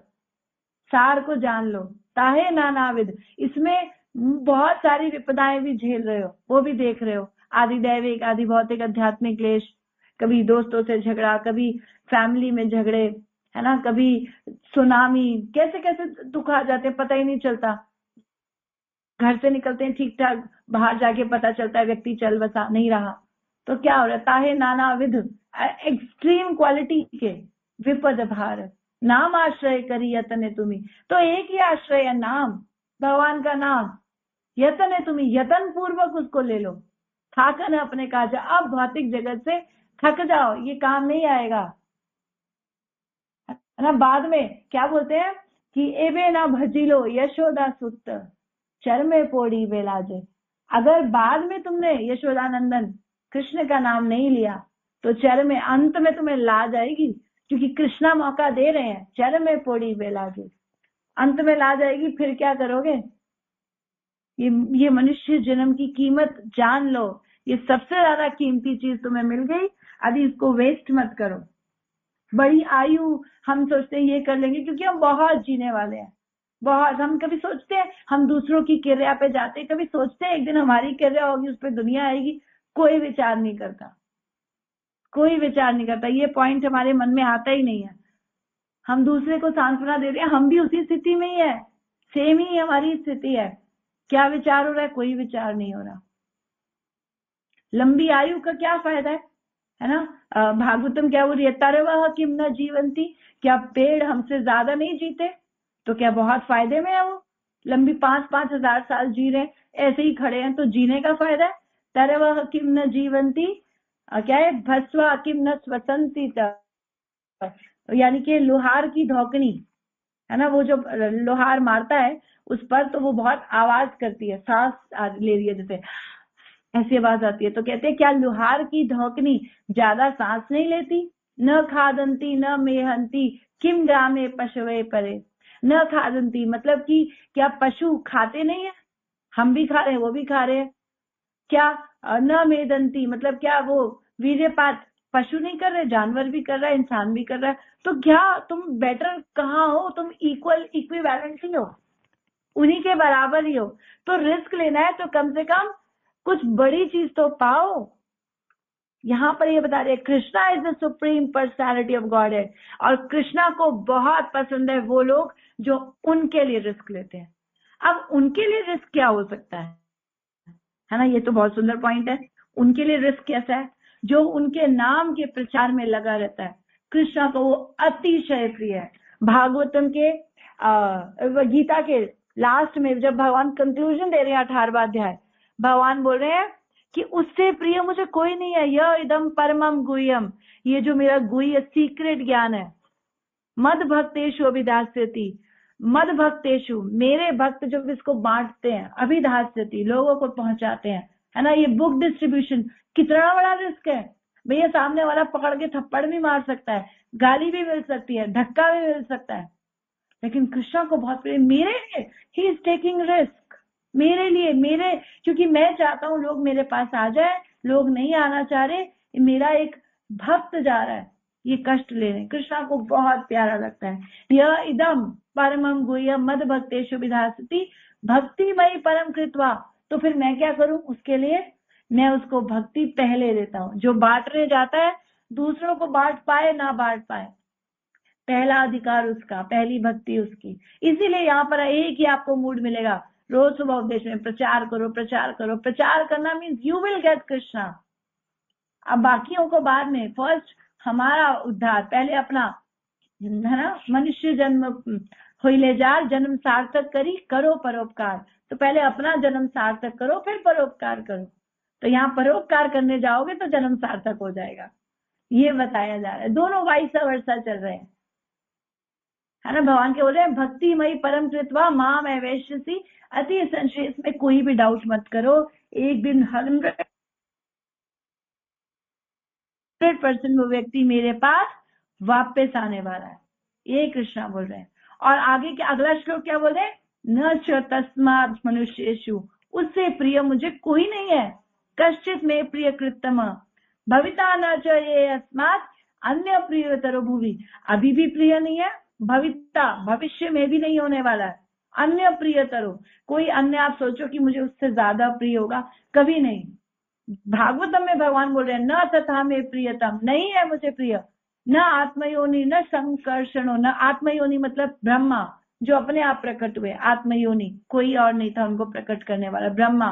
सार को जान लो, ताहे नानाविद, इसमें बहुत सारी विपदाएं भी झेल रहे हो, वो भी देख रहे हो, आदि दैविक आदि भौतिक आध्यात्मिक क्लेश, कभी दोस्तों से झगड़ा, कभी फैमिली में झगड़े, है ना, कभी सुनामी, कैसे कैसे दुख आ जाते हैं, पता ही नहीं चलता। घर से निकलते हैं ठीक ठाक, बाहर जाके पता चलता है व्यक्ति चल बसा नहीं रहा। तो क्या हो रहा है? नाना विध, एक्सट्रीम क्वालिटी के विपद भार, नाम आश्रय करी यतने तुम्हें। तो एक ही आश्रय है, नाम, भगवान का नाम। यतने तुम्हें, यतन पूर्वक उसको ले लो, थाकन अपने काज। अब भौतिक जगत से थक जाओ, ये काम नहीं आएगा, है ना। बाद में क्या बोलते हैं कि एबे ना भजिलो यशोदा सुत, चरमे पोड़ी बेलाजे। अगर बाद में तुमने यशोदानंदन कृष्ण का नाम नहीं लिया तो चर में, अंत में तुम्हें लाज आएगी, क्योंकि कृष्णा मौका दे रहे हैं। चर में पोड़ी बेलाजे, अंत में लाज आएगी, फिर क्या करोगे? ये मनुष्य जन्म की कीमत जान लो। ये सबसे ज्यादा कीमती चीज तुम्हें मिल गई, अभी इसको वेस्ट मत करो। बड़ी आयु हम सोचते हैं ये कर लेंगे, क्योंकि हम बहुत जीने वाले हैं, बहुत। हम कभी सोचते हैं हम दूसरों की क्रिया पे जाते हैं, कभी सोचते हैं एक दिन हमारी क्रिया होगी, उस पर दुनिया आएगी? कोई विचार नहीं करता, कोई विचार नहीं करता। ये पॉइंट हमारे मन में आता ही नहीं है। हम दूसरे को सांत्वना दे रहे हैं, हम भी उसी स्थिति में ही है, सेम ही हमारी स्थिति है। क्या विचार हो रहा है? कोई विचार नहीं हो रहा। लंबी आयु का क्या फायदा है ना। भागवतम क्या बोल रही है? तरवह किम न जीवंती, क्या पेड़ हमसे ज्यादा नहीं जीते? तो क्या बहुत फायदे में है वो? लंबी 5-5 हजार साल जी रहे हैं, ऐसे ही खड़े हैं, तो जीने का फायदा है। तरवह किम न जीवंती, क्या है? भस्वा किम न स्वसंती, यानी कि लोहार की धौकनी, है ना, वो जो लोहार मारता है उस पर, तो वो बहुत आवाज करती है, सांस ले रही है जैसे, ऐसी आवाज आती है। तो कहते हैं क्या लोहार की धौकनी ज्यादा सांस नहीं लेती? न खादंती न मेहंती, किम ग्रामे पशवे परे। न खादंती मतलब कि क्या पशु खाते नहीं है? हम भी खा रहे हैं, वो भी खा रहे हैं। क्या न मेदंती मतलब क्या वो वीर्यपात पशु नहीं कर रहे, जानवर भी कर रहा है, इंसान भी कर रहा है। तो क्या तुम बेटर कहाँ हो? तुम इक्वल इक्विवेलेंट ही हो, उन्हीं के बराबर ही हो। तो रिस्क लेना है तो कम से कम कुछ बड़ी चीज तो पाओ। यहाँ पर ये बता रहे Krishna is the supreme personality of God है, और कृष्णा को बहुत पसंद है वो लोग जो उनके लिए रिस्क लेते हैं। अब उनके लिए रिस्क क्या हो सकता है ना, ये तो बहुत सुंदर पॉइंट है। उनके लिए रिस्क कैसा है? जो उनके नाम के प्रचार में लगा रहता है। कृष्णा को वो अतिशय प्रिय है। भागवतम के गीता के लास्ट में जब भगवान कंक्लूजन दे रहे हैं 18वां अध्याय, भगवान बोल रहे हैं कि उससे प्रिय मुझे कोई नहीं है। यह इदम परमम गुह्यम, ये जो मेरा गुह्य सीक्रेट ज्ञान है। मद भक्तेषु अभिधास्यति, मद भक्तेषु मेरे भक्त जो इसको बांटते हैं, अभिधास्यति लोगों को पहुंचाते हैं, है ना। ये बुक डिस्ट्रीब्यूशन कितना बड़ा रिस्क है भैया। सामने वाला पकड़ के थप्पड़ भी मार सकता है, गाली भी मिल सकती है, धक्का भी मिल सकता है, लेकिन कृष्णा को बहुत प्रिय। मेरे लिए ही इज टेकिंग रिस्क। मेरे लिए, मेरे, क्योंकि मैं चाहता हूँ लोग मेरे पास आ जाए, लोग नहीं आना चाह रहे, मेरा एक भक्त जा रहा है ये कष्ट लेने। कृष्णा को बहुत प्यारा लगता है। यह इदम परमम गुह्यम मद भक्तेषु विधास्यति भक्तिमयी परम कृत्वा। तो फिर मैं क्या करूं उसके लिए? मैं उसको भक्ति पहले देता हूँ। जो बांटने जाता है दूसरों को बांट पाए ना बांट पाए, पहला अधिकार उसका, पहली भक्ति उसकी। इसीलिए यहाँ पर एक ही आपको मूड मिलेगा, रोज सुबह उपदेश में प्रचार करो, प्रचार करो। प्रचार करना means you will get Krishna. अब बाकियों को बाद में, फर्स्ट हमारा उद्धार, पहले अपना, है ना। मनुष्य जन्म होइले जार, जन्म सार्थक करी करो परोपकार। तो पहले अपना जन्म सार्थक करो, फिर परोपकार करो। तो यहाँ परोपकार करने जाओगे तो जन्म सार्थक हो जाएगा, ये बताया जा रहा है। दोनों वाइस वर्षा चल रहे हैं, है ना। भगवान के बोल रहे हैं भक्तिमयी परम कृत्वा माम एवेश्यसि अति संशय। इसमें कोई भी डाउट मत करो, एक दिन 100% वो व्यक्ति मेरे पास वापस आने वाला है, ये कृष्णा बोल रहे हैं। और आगे के अगला श्लोक क्या बोल रहे हैं? न च तस्मात् मनुष्येषु, उससे प्रिय मुझे कोई नहीं है। कश्चित में प्रिय कृतम भविता न च ये अस्मात् अन्य प्रियतरो भुवि। अभी भी प्रिय नहीं है, भविता भविष्य में भी नहीं होने वाला है। अन्य प्रियतरो, कोई अन्य आप सोचो कि मुझे उससे ज्यादा प्रिय होगा, कभी नहीं। भागवतम में भगवान बोल रहे हैं न तथा में प्रियतम, नहीं है मुझे प्रिय। न आत्मयोनि न संकर्षणो, न आत्मयोनि मतलब ब्रह्मा जो अपने आप प्रकट हुए, आत्मयोनि कोई और नहीं था उनको प्रकट करने वाला, ब्रह्मा।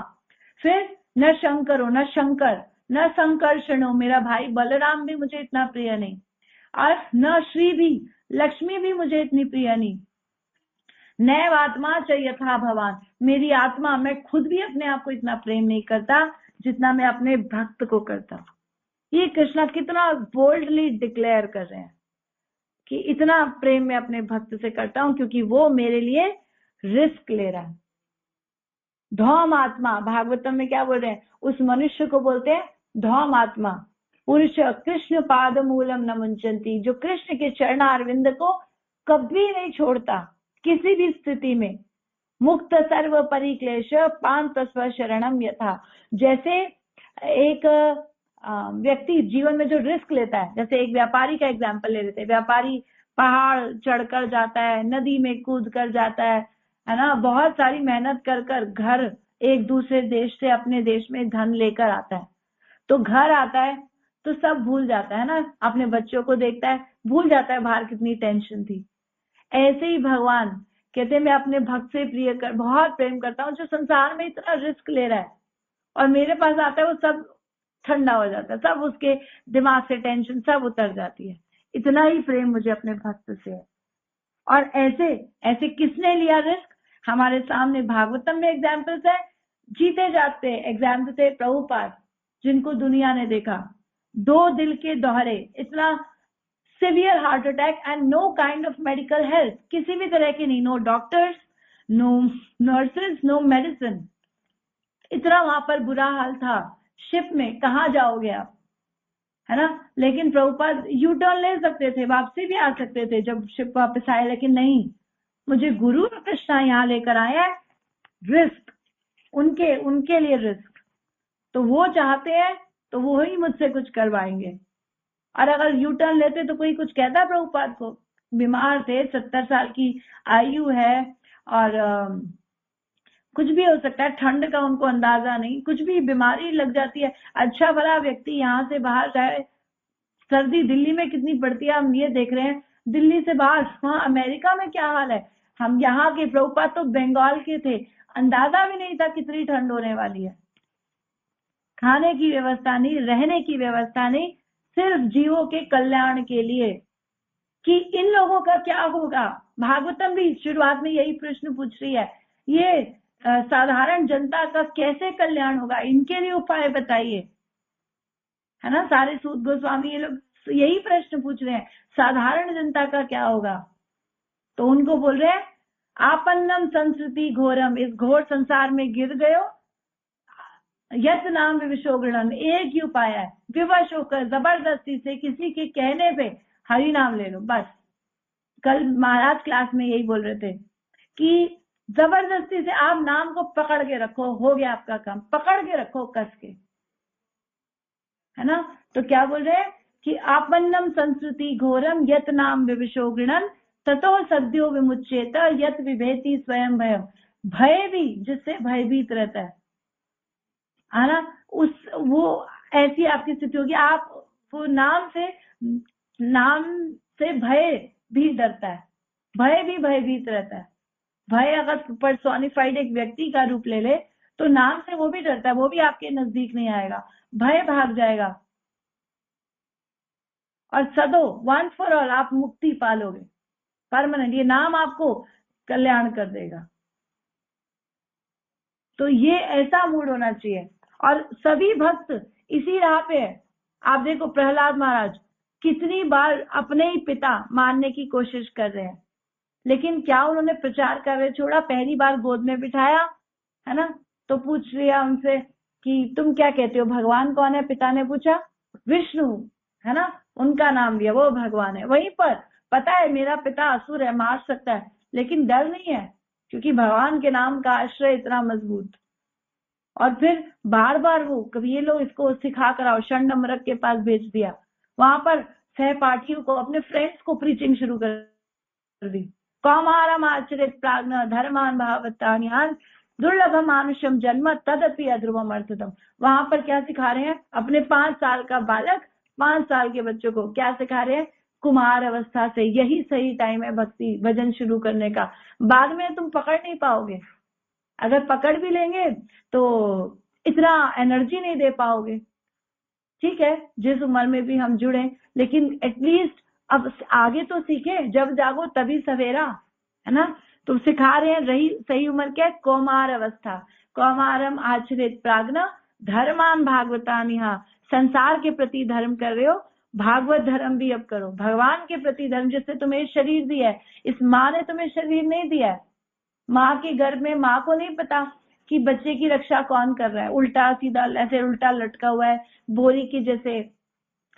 फिर न शंकरो, न शंकर, न संकर्षणो, मेरा भाई बलराम भी मुझे इतना प्रिय नहीं। और न श्री भी, लक्ष्मी भी मुझे इतनी प्रिय नहीं। नैव आत्मा च यथा भवान, मेरी आत्मा, मैं खुद भी अपने आप को इतना प्रेम नहीं करता जितना मैं अपने भक्त को करता हूँ। ये कृष्णा कितना बोल्डली डिक्लेयर कर रहे हैं कि इतना प्रेम मैं अपने भक्त से करता हूँ क्योंकि वो मेरे लिए रिस्क ले रहा है। धौम आत्मा, भागवतम में क्या बोल रहे हैं? उस मनुष्य को बोलते हैं धौम आत्मा। पुरुष कृष्ण पाद मूलम न मुंचंती, जो कृष्ण के चरणारविंद को कभी नहीं छोड़ता किसी भी स्थिति में। मुक्त सर्व परिक्लेश पांत स्व शरणम यथा, जैसे एक व्यक्ति जीवन में जो रिस्क लेता है, जैसे एक व्यापारी का एग्जाम्पल ले लेते हैं। व्यापारी पहाड़ चढ़कर जाता है, नदी में कूद कर जाता है ना, बहुत सारी मेहनत कर कर घर एक दूसरे देश से अपने देश में धन लेकर आता है। तो घर आता है तो सब भूल जाता है ना, अपने बच्चों को देखता है, भूल जाता है बाहर कितनी टेंशन थी। ऐसे ही भगवान कहते हैं मैं अपने भक्त से बहुत प्रेम करता हूँ जो संसार में इतना रिस्क ले रहा है, और मेरे पास आता है वो सब ठंडा हो जाता है, सब उसके दिमाग से टेंशन सब उतर जाती है। इतना ही प्रेम मुझे अपने भक्त से है। और ऐसे ऐसे किसने लिया रिस्क? हमारे सामने भागवतम में एग्जाम्पल्स है, जीते जाते एग्जाम्पल थे प्रभुपाद, जिनको दुनिया ने देखा, 2 दिल के दौरे, इतना severe heart attack and no kind of medical help, किसी भी तरह की नहीं, no doctors, no nurses, no medicine. इतना वहां पर बुरा हाल था। शिप में कहाँ जाओगे आप, है ना। लेकिन प्रभुपाद यू टर्न ले सकते थे, वापसी भी आ सकते थे जब शिप वापस आए, लेकिन नहीं, मुझे गुरु कृष्णा यहाँ लेकर आया है, रिस्क, उनके लिए रिस्क। तो वो चाहते हैं तो वो ही मुझसे कुछ करवाएंगे। और अगर यू टर्न लेते तो कोई कुछ कहता प्रभुपाद को? बीमार थे, 70 साल की आयु है, और कुछ भी हो सकता है, ठंड का उनको अंदाजा नहीं, कुछ भी बीमारी लग जाती है। अच्छा भला व्यक्ति यहाँ से बाहर जाए, सर्दी दिल्ली में कितनी पड़ती है हम ये देख रहे हैं, दिल्ली से बाहर वहां अमेरिका में क्या हाल है। हम यहाँ के, प्रभुपाद तो बंगाल के थे, अंदाजा भी नहीं था कितनी ठंड होने वाली है। खाने की व्यवस्था नहीं, रहने की व्यवस्था नहीं, सिर्फ जीवों के कल्याण के लिए कि इन लोगों का क्या होगा। भागवतम भी शुरुआत में यही प्रश्न पूछ रही है, ये साधारण जनता का कैसे कल्याण होगा, इनके लिए उपाय बताइए, है ना। सारे सूत गोस्वामी ये लोग यही प्रश्न पूछ रहे हैं, साधारण जनता का क्या होगा। तो उनको बोल रहे हैं आपन्नम संस्कृति घोरम, इस घोर संसार में गिर गयो, यत नाम विविशोगणन, एक ही उपाय है, विवश होकर जबरदस्ती से किसी के कहने पे हरि नाम ले लो बस। कल महाराज क्लास में यही बोल रहे थे कि जबरदस्ती से आप नाम को पकड़ के रखो, हो गया आपका काम, पकड़ के रखो कस के, है ना। तो क्या बोल रहे हैं कि आपन्नम संस्कृति घोरम यत नाम विविशो गृणन ततो सद्यो विमुच्येत यत विभेति स्वयं भय। भय भी जिससे भयभीत रहता है ना, उस वो ऐसी आपकी स्थिति होगी, आप वो नाम से भय भी डरता है, भय भी भयभीत रहता है। भय अगर पर्सोनिफाइड एक व्यक्ति का रूप ले ले तो नाम से वो भी डरता है, वो भी आपके नजदीक नहीं आएगा, भय भाग जाएगा। और सदो वंस फॉर ऑल आप मुक्ति पालोगे परमानेंट, ये नाम आपको कल्याण कर देगा। तो ये ऐसा मूड होना चाहिए। और सभी भक्त इसी राह पे है। आप देखो प्रहलाद महाराज कितनी बार अपने ही पिता मारने की कोशिश कर रहे हैं, लेकिन क्या उन्होंने प्रचार कार्य छोड़ा? पहली बार गोद में बिठाया, है ना, तो पूछ लिया उनसे कि तुम क्या कहते हो, भगवान कौन है? पिता ने पूछा, विष्णु, है ना, उनका नाम लिया, वो भगवान है। वहीं पर पता है मेरा पिता असुर है, मार सकता है, लेकिन डर नहीं है क्योंकि भगवान के नाम का आश्रय इतना मजबूत। और फिर बार बार वो कभी ये लोग इसको सिखा कर आओ, षण्डमरक के पास भेज दिया, वहां पर सहपाठियों को, अपने फ्रेंड्स को प्रीचिंग शुरू कर दी। कौमारम आचरित प्राज्ञ धर्मान भावतान्यान दुर्लभम मानुषम जन्म तदपि अध्रुवम अर्थतम। वहां पर क्या सिखा रहे हैं? अपने 5 साल का बालक, 5 साल के बच्चों को क्या सिखा रहे हैं? कुमार अवस्था से यही सही टाइम है भक्ति भजन शुरू करने का, बाद में तुम पकड़ नहीं पाओगे। अगर पकड़ भी लेंगे तो इतना एनर्जी नहीं दे पाओगे। ठीक है, जिस उम्र में भी हम जुड़े, लेकिन एटलीस्ट अब आगे तो सीखे, जब जागो तभी सवेरा, है ना। तो सिखा रहे हैं रही सही उम्र क्या है? कौमार अवस्था। कौमारम आचरित प्राज्ञ धर्मान भागवतानिहा। संसार के प्रति धर्म कर रहे हो, भागवत धर्म भी अब करो, भगवान के प्रति धर्म, जिससे तुम्हें शरीर दिया है। इस माँ ने तुम्हें शरीर नहीं दिया है। माँ के गर्भ में माँ को नहीं पता कि बच्चे की रक्षा कौन कर रहा है, उल्टा सीधा ऐसे उल्टा लटका हुआ है, बोरी के जैसे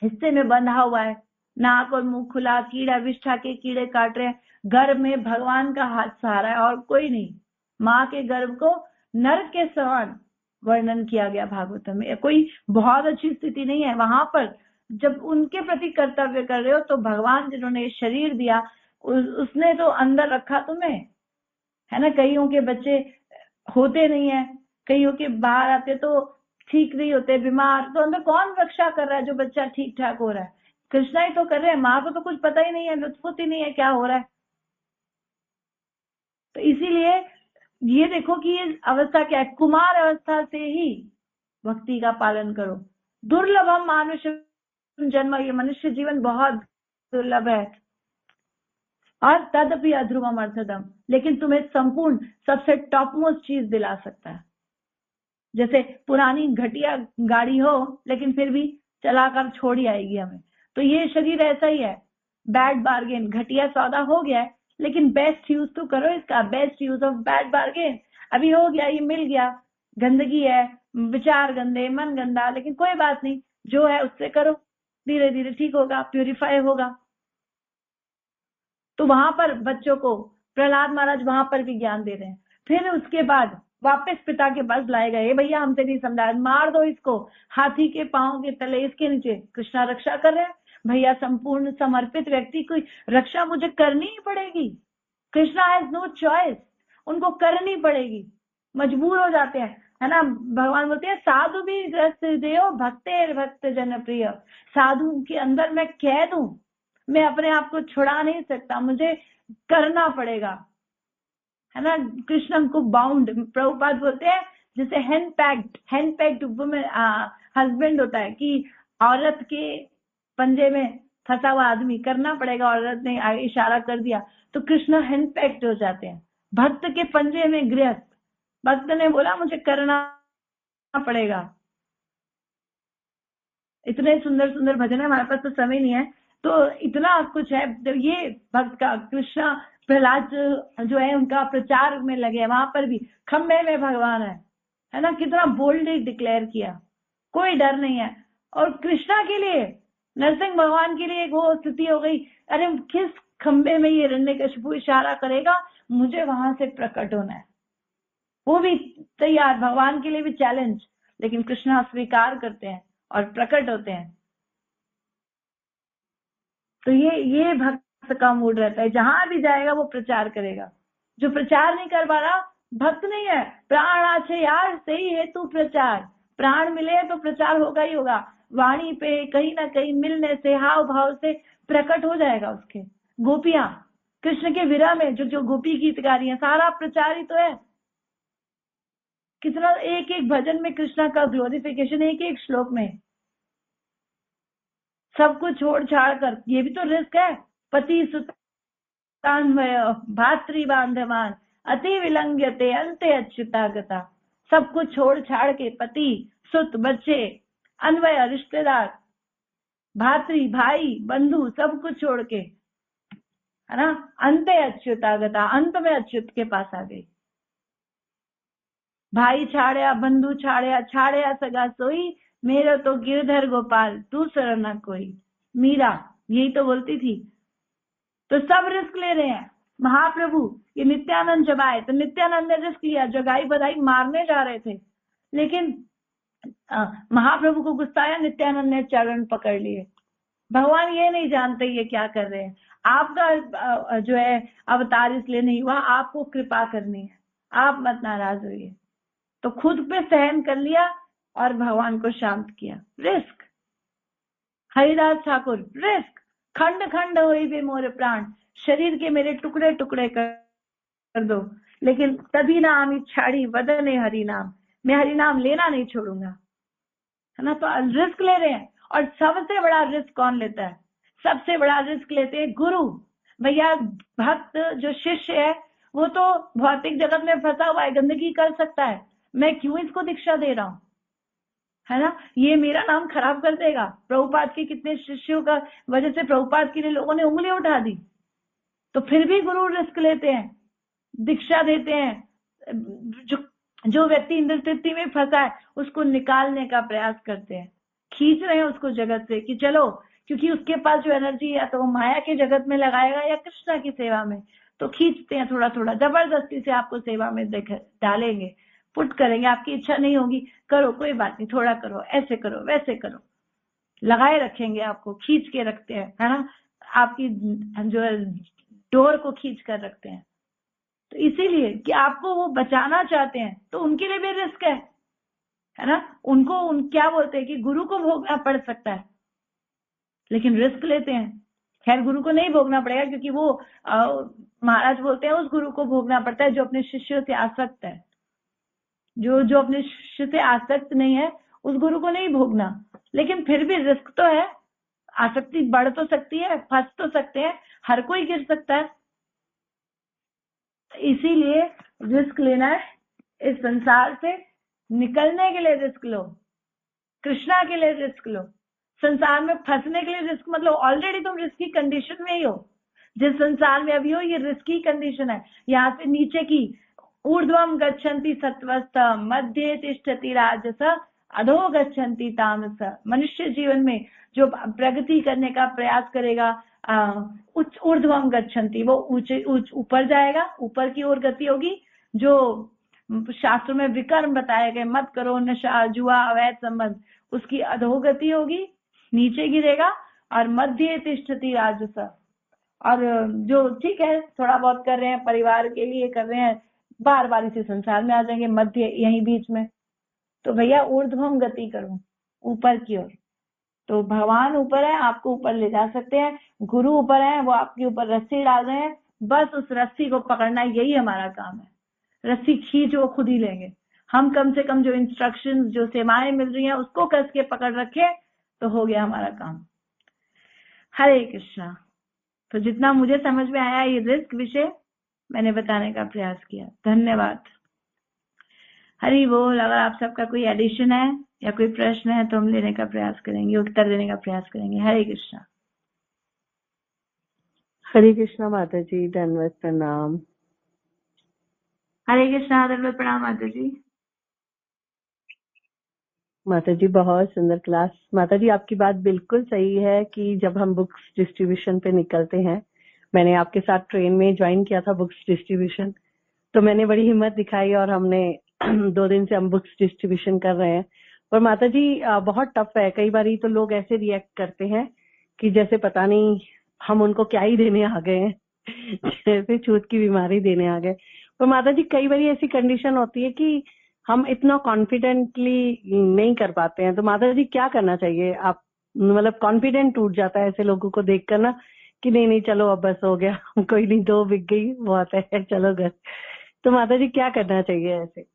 हिस्से में बंधा हुआ है, नाक और मुंह खुला, कीड़ा विष्ठा के कीड़े काट रहे हैं, गर्भ में भगवान का हाथ सहारा है और कोई नहीं। माँ के गर्भ को नरक के समान वर्णन किया गया भागवतम में। कोई बहुत अच्छी स्थिति नहीं है वहां पर। जब उनके प्रति कर्तव्य कर रहे हो तो भगवान जिन्होंने शरीर दिया उसने तो अंदर रखा तुम्हें, है ना। कईयों के बच्चे होते नहीं है, कईयों के बाहर आते तो ठीक नहीं होते, बीमार, तो अंदर कौन रक्षा कर रहा है जो बच्चा ठीक ठाक हो रहा है? कृष्णा ही तो कर रहे हैं। माँ को तो कुछ पता ही नहीं है, लुत्फुत ही नहीं है क्या हो रहा है। तो इसीलिए ये देखो कि ये अवस्था क्या है, कुमार अवस्था से ही भक्ति का पालन करो। दुर्लभम मानुष जन्म, ये मनुष्य जीवन बहुत दुर्लभ है। और तदपि अध्रुवम अर्थदम, लेकिन तुम्हें संपूर्ण सबसे टॉप मोस्ट चीज दिला सकता है। जैसे पुरानी घटिया गाड़ी हो लेकिन फिर भी चलाकर छोड़ ही आएगी हमें, तो ये शरीर ऐसा ही है, बैड बार्गेन, घटिया सौदा हो गया है, लेकिन बेस्ट यूज तो करो इसका, best use of bad bargain. अभी हो गया, ये मिल गया, गंदगी है, विचार गंदे, मन गंदा, लेकिन कोई बात नहीं, जो है उससे करो, धीरे धीरे ठीक होगा, प्यूरिफाई होगा। तो वहां पर बच्चों को प्रहलाद महाराज वहां पर भी ज्ञान दे रहे हैं। फिर उसके बाद वापस पिता के पास लाए गए, भैया हमसे नहीं समझा, मार दो इसको, हाथी के पांव के तले इसके नीचे। कृष्णा रक्षा कर रहे हैं, भैया संपूर्ण समर्पित व्यक्ति की रक्षा मुझे करनी ही पड़ेगी। कृष्णा हैज नो चॉइस, उनको करनी पड़ेगी, मजबूर हो जाते हैं, है ना। भगवान बोलते हैं साधु भी ग्रस्त देव भक्ते भक्त जनप्रिय। साधु के अंदर मैं कैद हूं, मैं अपने आप को छुड़ा नहीं सकता, मुझे करना पड़ेगा, है ना। कृष्ण हमको बाउंड, प्रभुपाद बोलते हैं जैसे हैंड पैक्ड वुमेन हस्बैंड होता है कि औरत के पंजे में फंसा हुआ आदमी, करना पड़ेगा, औरत ने इशारा कर दिया तो कृष्ण हैंड पैक्ड हो जाते हैं। भक्त के पंजे में गृहस्थ, भक्त ने बोला मुझे करना पड़ेगा। इतने सुंदर सुंदर भजन है, हमारे पास तो समय नहीं है, तो इतना कुछ है। तो ये भक्त का कृष्णा प्रहलाद जो है उनका प्रचार में लगे, वहां पर भी खम्बे में भगवान है ना, कितना बोल्डली डिक्लेयर किया, कोई डर नहीं है। और कृष्णा के लिए, नरसिंह भगवान के लिए एक वो स्थिति हो गई, अरे किस खंबे में ये हिरण्यकशिपु इशारा करेगा, मुझे वहां से प्रकट होना है। वो भी तैयार, भगवान के लिए भी चैलेंज, लेकिन कृष्णा स्वीकार करते हैं और प्रकट होते हैं। तो ये भक्त का मूड रहता है, जहां भी जाएगा वो प्रचार करेगा। जो प्रचार नहीं कर पा रहा भक्त नहीं है। प्राण आछे यार सही है तू प्रचार, प्राण मिले तो प्रचार होगा ही होगा। वाणी पे कहीं ना कहीं मिलने से, हाव भाव से प्रकट हो जाएगा उसके। गोपियां कृष्ण के विरह में जो गोपी गीत गा रही है, सारा प्रचार ही तो है। कितना एक एक भजन में कृष्णा का ग्लोरिफिकेशन, एक एक श्लोक में। सब कुछ छोड़ छाड़ कर, ये भी तो रिस्क है। पति सुतान्वय भातृ बांधवान अति विलंघ्यते अंते अच्युतागता। सब कुछ छोड़ छाड़ के पति सुत बच्चे अन्वय रिश्तेदार भातृ भाई बंधु सब कुछ छोड़ के, है ना, अंते अच्युतागता, अंत में अच्युत के पास आ गई। भाई छाड़या बंधु छाड़या छाड़या सगा सोई, मेरा तो गिरधर गोपाल दूसरा न कोई। मीरा यही तो बोलती थी। तो सब रिस्क ले रहे हैं। महाप्रभु ये नित्यानंद जब आए तो नित्यानंद ने रिस्क लिया, जगाई बधाई मारने जा रहे थे, लेकिन महाप्रभु को गुस्सा आया, नित्यानंद ने चरण पकड़ लिए। भगवान ये नहीं जानते ये क्या कर रहे हैं। आपका जो है अवतार इसलिए नहीं हुआ, आपको कृपा करनी है, आप मत नाराज होइए। तो खुद पे सहन कर लिया और भगवान को शांत किया। रिस्क। हरिदास ठाकुर रिस्क। खंड खंड हुई भी मोर प्राण, शरीर के मेरे टुकड़े टुकड़े कर दो, लेकिन तभी ना आमी छाड़ी वदने हरि नाम, मैं हरि नाम लेना नहीं छोड़ूंगा, है ना। तो रिस्क ले रहे हैं। और सबसे बड़ा रिस्क कौन लेता है? सबसे बड़ा रिस्क लेते हैं गुरु। भैया भक्त जो शिष्य है वो तो भौतिक जगत में फंसा हुआ है, गंदगी कर सकता है, मैं क्यों इसको दीक्षा दे रहा हूं, है ना। ये मेरा नाम खराब कर देगा। प्रभुपाद के कितने शिष्यों का वजह से प्रभुपाद के लिए लोगों ने उंगली उठा दी। तो फिर भी गुरु रिस्क लेते हैं, दीक्षा देते हैं। जो व्यक्ति इंद्र तृप्ति में फंसा है उसको निकालने का प्रयास करते हैं, खींच रहे हैं उसको जगत से कि चलो, क्योंकि उसके पास जो एनर्जी है तो वो माया के जगत में लगाएगा या कृष्णा की सेवा में। तो खींचते हैं थोड़ा थोड़ा, जबरदस्ती से आपको सेवा में डालेंगे, पुट करेंगे। आपकी इच्छा नहीं होगी, करो कोई बात नहीं, थोड़ा करो, ऐसे करो वैसे करो, लगाए रखेंगे आपको, खींच के रखते हैं, है ना। आपकी जो है डोर को खींच कर रखते हैं। तो इसीलिए कि आपको वो बचाना चाहते हैं, तो उनके लिए भी रिस्क है ना। उनको क्या बोलते हैं कि गुरु को भोगना पड़ सकता है, लेकिन रिस्क लेते हैं। खैर गुरु को नहीं भोगना पड़ेगा, क्योंकि वो महाराज बोलते हैं उस गुरु को भोगना पड़ता है जो अपने शिष्यों से आसक्त है। जो अपने शिष्य से आसक्त नहीं है उस गुरु को नहीं भोगना, लेकिन फिर भी रिस्क तो है। आसक्ति बढ़ तो सकती है, फंस तो सकते हैं, हर कोई गिर सकता है। इसीलिए रिस्क लेना है। इस संसार से निकलने के लिए रिस्क लो, कृष्णा के लिए रिस्क लो। संसार में फंसने के लिए रिस्क मतलब ऑलरेडी तुम रिस्की कंडीशन में ही हो। जिस संसार में अभी हो ये रिस्की कंडीशन है। यहाँ से नीचे की ऊर्ध्वम गच्छन्ति सत्वस्त मध्य तिष्ठति राजस अधो गच्छन्ति तामस। मनुष्य जीवन में जो प्रगति करने का प्रयास करेगा उच्च ऊर्ध्वम गच्छन्ति, वो ऊंचे ऊपर जाएगा, ऊपर की ओर गति होगी। जो शास्त्रों में विकर्म बताए गए, मत करो नशा जुआ अवैध संबंध, उसकी अधोगति होगी, नीचे गिरेगा। और मध्य तिष्ठति राजस, और जो ठीक है थोड़ा बहुत कर रहे हैं परिवार के लिए कर रहे हैं, बार बार इसी संसार में आ जाएंगे, मध्य यहीं बीच में। तो भैया ऊर्ध्वम गति करो, ऊपर की ओर। तो भगवान ऊपर है, आपको ऊपर ले जा सकते हैं। गुरु ऊपर है, वो आपके ऊपर रस्सी डाल रहे हैं, बस उस रस्सी को पकड़ना, यही हमारा काम है। रस्सी खींच वो खुद ही लेंगे, हम कम से कम जो इंस्ट्रक्शंस जो सेवाएं मिल रही हैं उसको कस के पकड़ रखे तो हो गया हमारा काम। हरे कृष्णा। तो जितना मुझे समझ में आया ये रिस्क विषय मैंने बताने का प्रयास किया। धन्यवाद। हरि बोल। अगर आप सबका कोई एडिशन है या कोई प्रश्न है तो हम लेने का प्रयास करेंगे, उत्तर देने का प्रयास करेंगे। हरे कृष्णा। हरे कृष्णा माता जी, धन्यवाद, प्रणाम। हरे कृष्णा, धन्यवाद, प्रणाम माता जी। माता जी बहुत सुंदर क्लास। माता जी आपकी बात बिल्कुल सही है कि जब हम बुक्स डिस्ट्रीब्यूशन पे निकलते हैं मैंने आपके साथ ट्रेन में ज्वाइन किया था बुक्स डिस्ट्रीब्यूशन, तो मैंने बड़ी हिम्मत दिखाई और हमने 2 दिन से हम बुक्स डिस्ट्रीब्यूशन कर रहे हैं। पर माता जी बहुत टफ है। कई बार तो लोग ऐसे रिएक्ट करते हैं कि जैसे पता नहीं हम उनको क्या ही देने आ गए हैं जैसे छूत की बीमारी देने आ गए। पर माता जी कई बार ऐसी कंडीशन होती है कि हम इतना कॉन्फिडेंटली नहीं कर पाते हैं, तो माता जी क्या करना चाहिए? आप मतलब कॉन्फिडेंट टूट जाता है ऐसे लोगों को देखकर ना कि नहीं नहीं चलो अब बस हो गया कोई नहीं, 2 बिक गई बहुत है, चलो घर। तो माता जी क्या करना चाहिए ऐसे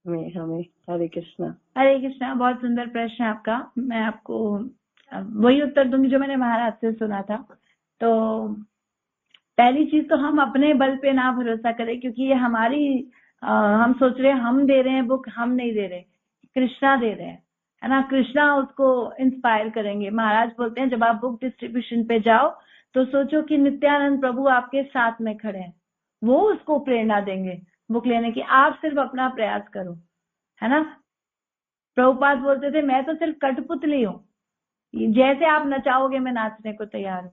में हमें? हरे कृष्णा। हरे कृष्णा। बहुत सुंदर प्रश्न है आपका। मैं आपको वही उत्तर दूंगी जो मैंने महाराज से सुना था। तो पहली चीज तो हम अपने बल पे ना भरोसा करें, क्योंकि ये हमारी हम सोच रहे हैं हम दे रहे हैं बुक, हम नहीं दे रहे, कृष्णा दे रहे हैं, है ना। कृष्णा उसको इंस्पायर करेंगे। महाराज बोलते हैं जब आप बुक डिस्ट्रीब्यूशन पे जाओ तो सोचो कि नित्यानंद प्रभु आपके साथ में खड़े हैं, वो उसको प्रेरणा देंगे बुक लेने की। आप सिर्फ अपना प्रयास करो, है ना। प्रभुपाद बोलते थे मैं तो सिर्फ कठपुतली हूँ, जैसे आप नचाओगे मैं नाचने को तैयार हूँ।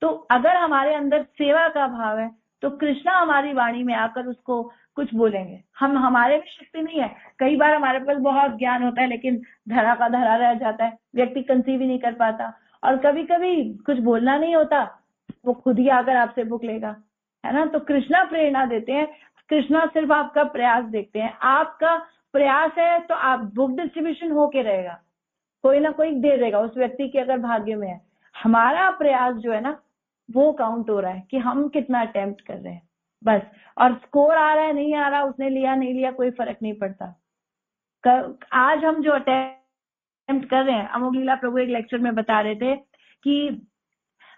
तो अगर हमारे अंदर सेवा का भाव है तो कृष्णा हमारी वाणी में आकर उसको कुछ बोलेंगे। हम हमारे में शक्ति नहीं है। कई बार हमारे पास बहुत ज्ञान होता है लेकिन धरा का धरा रह जाता है, व्यक्ति कंसीव ही नहीं कर पाता। और कभी कभी कुछ बोलना नहीं होता, वो खुद ही आकर आपसे बुक लेगा, है ना। तो कृष्णा प्रेरणा देते हैं। कृष्णा सिर्फ आपका प्रयास देखते हैं। आपका प्रयास है तो आप बुक डिस्ट्रीब्यूशन होके रहेगा, कोई ना कोई दे देगा उस व्यक्ति के अगर भाग्य में है। हमारा प्रयास जो है ना वो काउंट हो रहा है कि हम कितना अटेम्प्ट कर रहे हैं, बस। और स्कोर आ रहा है नहीं आ रहा, उसने लिया नहीं लिया, कोई फर्क नहीं पड़ता। आज हम जो अटेम्प्ट कर रहे हैं, अमोघ लीला प्रभु एक लेक्चर में बता रहे थे कि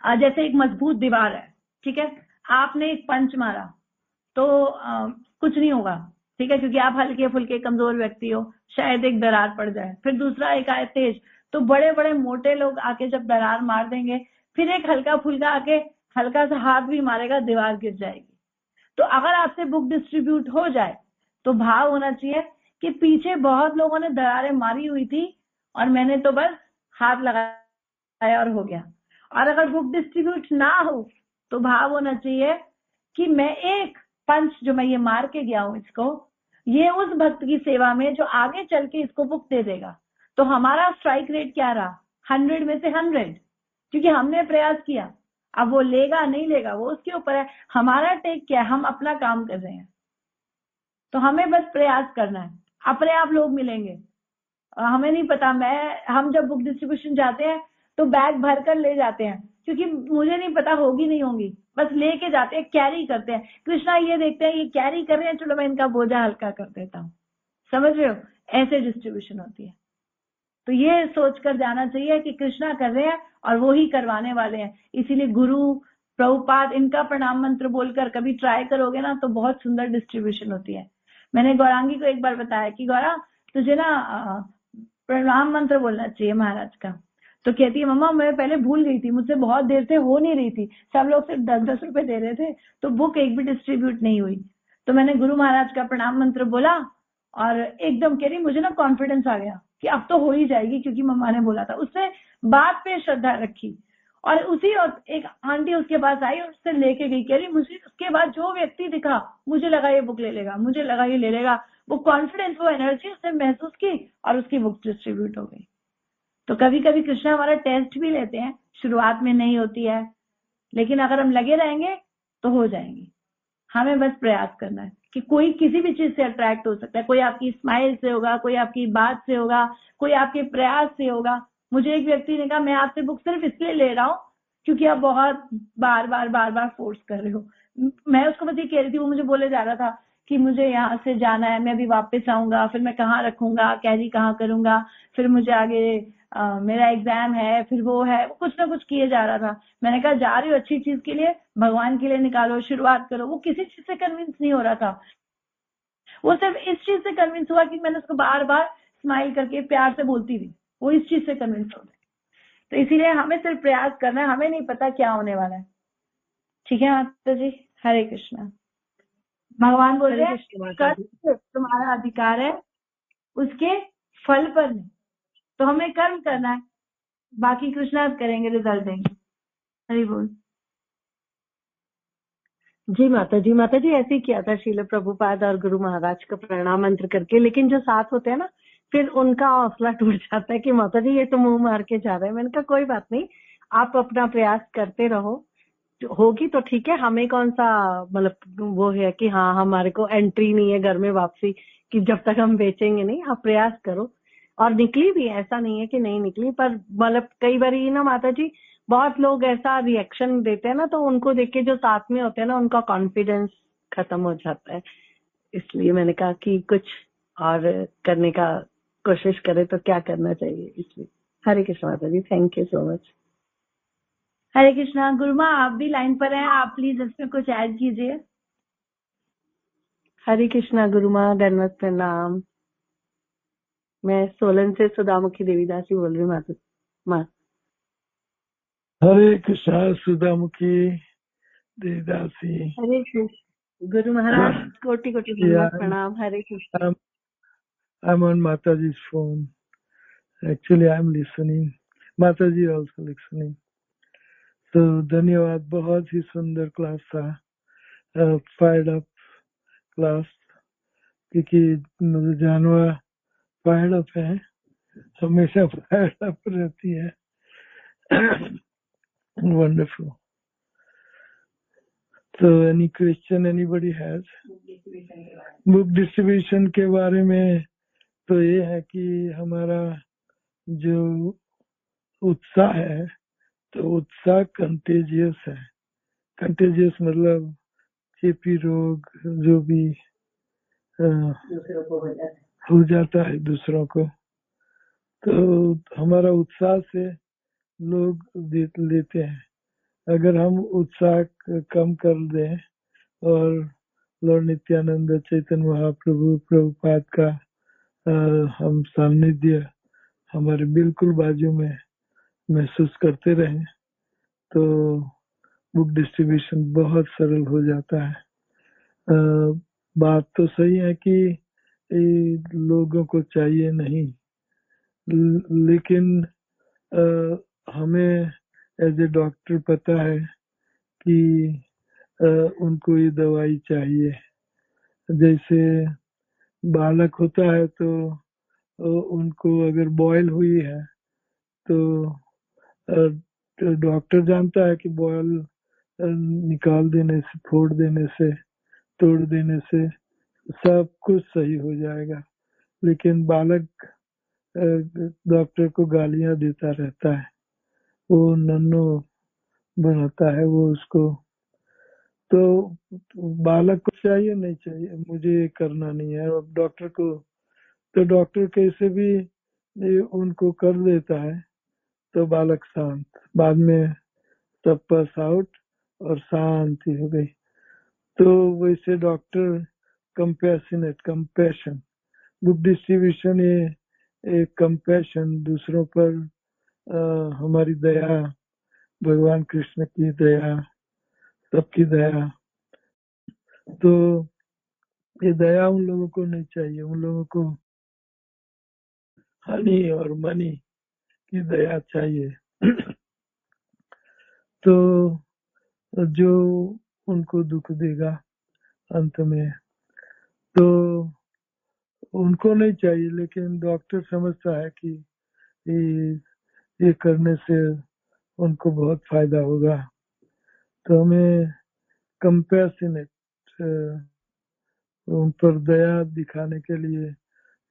जैसे एक मजबूत दीवार है, ठीक है, आपने एक पंच मारा तो कुछ नहीं होगा, ठीक है, क्योंकि आप हल्के फुल्के कमजोर व्यक्ति हो, शायद एक दरार पड़ जाए। फिर दूसरा एक आए तेज, तो बड़े बड़े मोटे लोग आके जब दरार मार देंगे, फिर एक हल्का फुल्का आके हल्का सा हाथ भी मारेगा, दीवार गिर जाएगी। तो अगर आपसे बुक डिस्ट्रीब्यूट हो जाए तो भाव होना चाहिए कि पीछे बहुत लोगों ने दरारें मारी हुई थी और मैंने तो बस हाथ लगाया और हो गया। और अगर बुक डिस्ट्रीब्यूट ना हो तो भाव होना चाहिए कि मैं एक पंच जो मैं ये मार के गया हूं इसको, ये उस भक्त की सेवा में जो आगे चल के इसको बुक दे देगा। तो हमारा स्ट्राइक रेट क्या रहा? 100 में से 100, क्योंकि हमने प्रयास किया। अब वो लेगा नहीं लेगा वो उसके ऊपर है। हमारा टेक क्या है? हम अपना काम कर रहे हैं, तो हमें बस प्रयास करना है, अपने आप लोग मिलेंगे। हमें नहीं पता। हम जब बुक डिस्ट्रीब्यूशन जाते हैं तो बैग भर कर ले जाते हैं, क्योंकि मुझे नहीं पता होगी नहीं होगी, बस लेके जाते हैं, कैरी करते हैं। कृष्णा ये देखते हैं ये कैरी कर रहे हैं, चलो मैं इनका बोझा हल्का कर देता हूँ। समझ रहे हो? ऐसे डिस्ट्रीब्यूशन होती है। तो ये सोचकर जाना चाहिए कि कृष्णा कर रहे हैं और वो ही करवाने वाले हैं। इसीलिए गुरु प्रभुपाद इनका प्रणाम मंत्र बोलकर कभी ट्राई करोगे ना तो बहुत सुंदर डिस्ट्रीब्यूशन होती है। मैंने गौरांगी को एक बार बताया कि गौरा तुझे ना प्रणाम मंत्र बोलना चाहिए महाराज का। तो कहती है मम्मा मैं पहले भूल गई थी, मुझसे बहुत देर से हो नहीं रही थी, सब लोग सिर्फ 10-10 रुपए दे रहे थे, तो बुक एक भी डिस्ट्रीब्यूट नहीं हुई। तो मैंने गुरु महाराज का प्रणाम मंत्र बोला और एकदम कह रही मुझे ना कॉन्फिडेंस आ गया कि अब तो हो ही जाएगी, क्योंकि मम्मा ने बोला था। उसने बात पे श्रद्धा रखी और उसी और एक आंटी उसके पास आई और उससे लेके गई। कह रही मुझे उसके बाद जो व्यक्ति दिखा मुझे लगा ये बुक ले लेगा, मुझे लगा ये ले लेगा। वो कॉन्फिडेंस, वो एनर्जी उसने महसूस की और उसकी बुक डिस्ट्रीब्यूट हो गई। तो कभी कभी कृष्णा हमारा टेस्ट भी लेते हैं, शुरुआत में नहीं होती है, लेकिन अगर हम लगे रहेंगे तो हो जाएंगी। हमें बस प्रयास करना है कि कोई किसी भी चीज से अट्रैक्ट हो सकता है। कोई आपकी स्माइल से होगा, कोई आपकी बात से होगा, कोई आपके प्रयास से होगा। मुझे एक व्यक्ति ने कहा मैं आपसे बुक सिर्फ इसलिए ले रहा हूँ क्योंकि आप बहुत बार बार फोर्स कर रहे हो। मैं उसको बस ये कह रही थी, वो मुझे बोले जा रहा था कि मुझे यहाँ से जाना है, मैं अभी वापस आऊंगा, फिर मैं कहाँ रखूंगा, कैरी कहाँ करूंगा, फिर मुझे आगे मेरा एग्जाम है, फिर वो है, कुछ ना कुछ किए जा रहा था। मैंने कहा जा रही हो अच्छी चीज के लिए, भगवान के लिए निकालो, शुरुआत करो। वो किसी चीज से कन्विंस नहीं हो रहा था, वो सिर्फ इस चीज से कन्विंस हुआ कि मैंने उसको बार बार स्माइल करके प्यार से बोलती थी, वो इस चीज से कन्विंस हो गए। तो इसीलिए हमें सिर्फ प्रयास करना है, हमें नहीं पता क्या होने वाला है। ठीक है माता जी, हरे कृष्णा। भगवान बोल रहे हैं कर्म तुम्हारा अधिकार है, उसके फल पर नहीं। तो हमें कर्म करना है, बाकी कृष्णा करेंगे, रिजल्ट देंगे। हरि बोल। जी माता जी ऐसे ही किया था शील प्रभुपाद और गुरु महाराज का प्रणाम मंत्र करके, लेकिन जो साथ होते हैं ना फिर उनका हौसला टूट जाता है कि माता जी ये तो मुंह मार के जा रहे हैं। मैंने कहा कोई बात नहीं, आप अपना प्रयास करते रहो, जो होगी तो ठीक है, हमें कौन सा मतलब वो है कि हाँ हमारे को एंट्री नहीं है घर में वापसी कि जब तक हम बेचेंगे नहीं, आप प्रयास करो। और निकली भी, ऐसा नहीं है कि नहीं निकली, पर मतलब कई बार ना माता जी बहुत लोग ऐसा रिएक्शन देते हैं ना, तो उनको देख के जो साथ में होते हैं ना उनका कॉन्फिडेंस खत्म हो जाता है। इसलिए मैंने कहा कि कुछ और करने का कोशिश करे तो क्या करना चाहिए, इसलिए हरे कृष्ण माता जी, थैंक यू सो मच। हरे कृष्णा। गुरुमा आप भी लाइन पर हैं, आप प्लीज इसमें कुछ ऐड कीजिए। हरे कृष्णा गुरु माँ, दंडवत प्रणाम। मैं सोलन से सुधामुखी देवीदासी बोल रही हूँ माँ। हरे कृष्णा सुधामुखी देवदासी। हरे कृष्ण गुरु महाराज, कोटि कोटि दंडवत प्रणाम। हरे Krishna. I'm on Mataji's phone. Actually, I'm listening. Mataji also listening. तो धन्यवाद, बहुत ही सुंदर क्लास था, फायर्ड अप क्लास, क्योंकि जानवर फायर्ड अप है, हमेशा फायर्ड अप रहती है। वंडरफुल। तो any question anybody has? Book distribution के बारे में तो ये है कि हमारा जो उत्साह है, तो उत्साह कंटेजियस है। कंटेजियस मतलब चेपी रोग जो भी हो जाता है दूसरों को, तो हमारा उत्साह से लोग लेते हैं। अगर हम उत्साह कम कर दें और लॉर्ड नित्यानंद चैतन्य महाप्रभु प्रभुपाद का हम सानिध्य हमारे बिल्कुल बाजू में महसूस करते रहें, तो बुक डिस्ट्रीब्यूशन बहुत सरल हो जाता है। बात तो सही है कि लोगों को चाहिए नहीं, लेकिन हमें एज ए डॉक्टर पता है कि उनको ये दवाई चाहिए। जैसे बालक होता है तो उनको अगर बॉयल हुई है तो डॉक्टर जानता है कि बॉयल निकाल देने से, फोड़ देने से, तोड़ देने से सब कुछ सही हो जाएगा, लेकिन बालक डॉक्टर को गालियां देता रहता है, वो नन्नो बनाता है वो उसको। तो बालक को चाहिए नहीं चाहिए, मुझे करना नहीं है, अब डॉक्टर को, तो डॉक्टर कैसे भी उनको कर देता है, तो बालक शांत, बाद में सब पास आउट और शांति हो गई। तो वैसे doctor compassionate, compassion, book distribution ये कंपैशन, दूसरों पर हमारी दया, भगवान कृष्ण की दया, सबकी दया। तो ये दया उन लोगों को नहीं चाहिए, उन लोगों को हनी और मनी की दया चाहिए। तो जो उनको दुख देगा अंत में, तो उनको नहीं चाहिए, लेकिन डॉक्टर समझता है कि ये करने से उनको बहुत फायदा होगा, तो हमें कंपैशनेट, उन पर दया दिखाने के लिए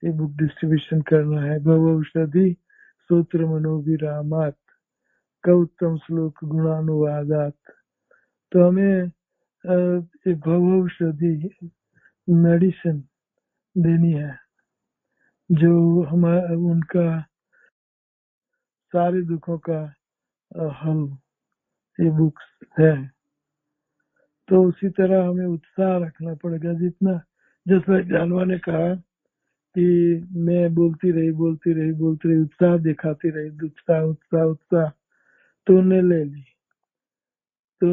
ये बुक डिस्ट्रीब्यूशन करना है। भवौषधि सूत्र मनोविरामात का उत्तम श्लोक गुणानुवादात। तो हमें ये भवौषधि मेडिसिन देनी है, जो हमारा उनका सारे दुखों का हल ये बुक्स है। तो उसी तरह हमें उत्साह रखना पड़ेगा, जितना, जैसा जानवा ने कहा कि मैं बोलती रही, उत्साह दिखाती रही, उत्साह उत्साह उत्साह, तो उन्हें ले ली। तो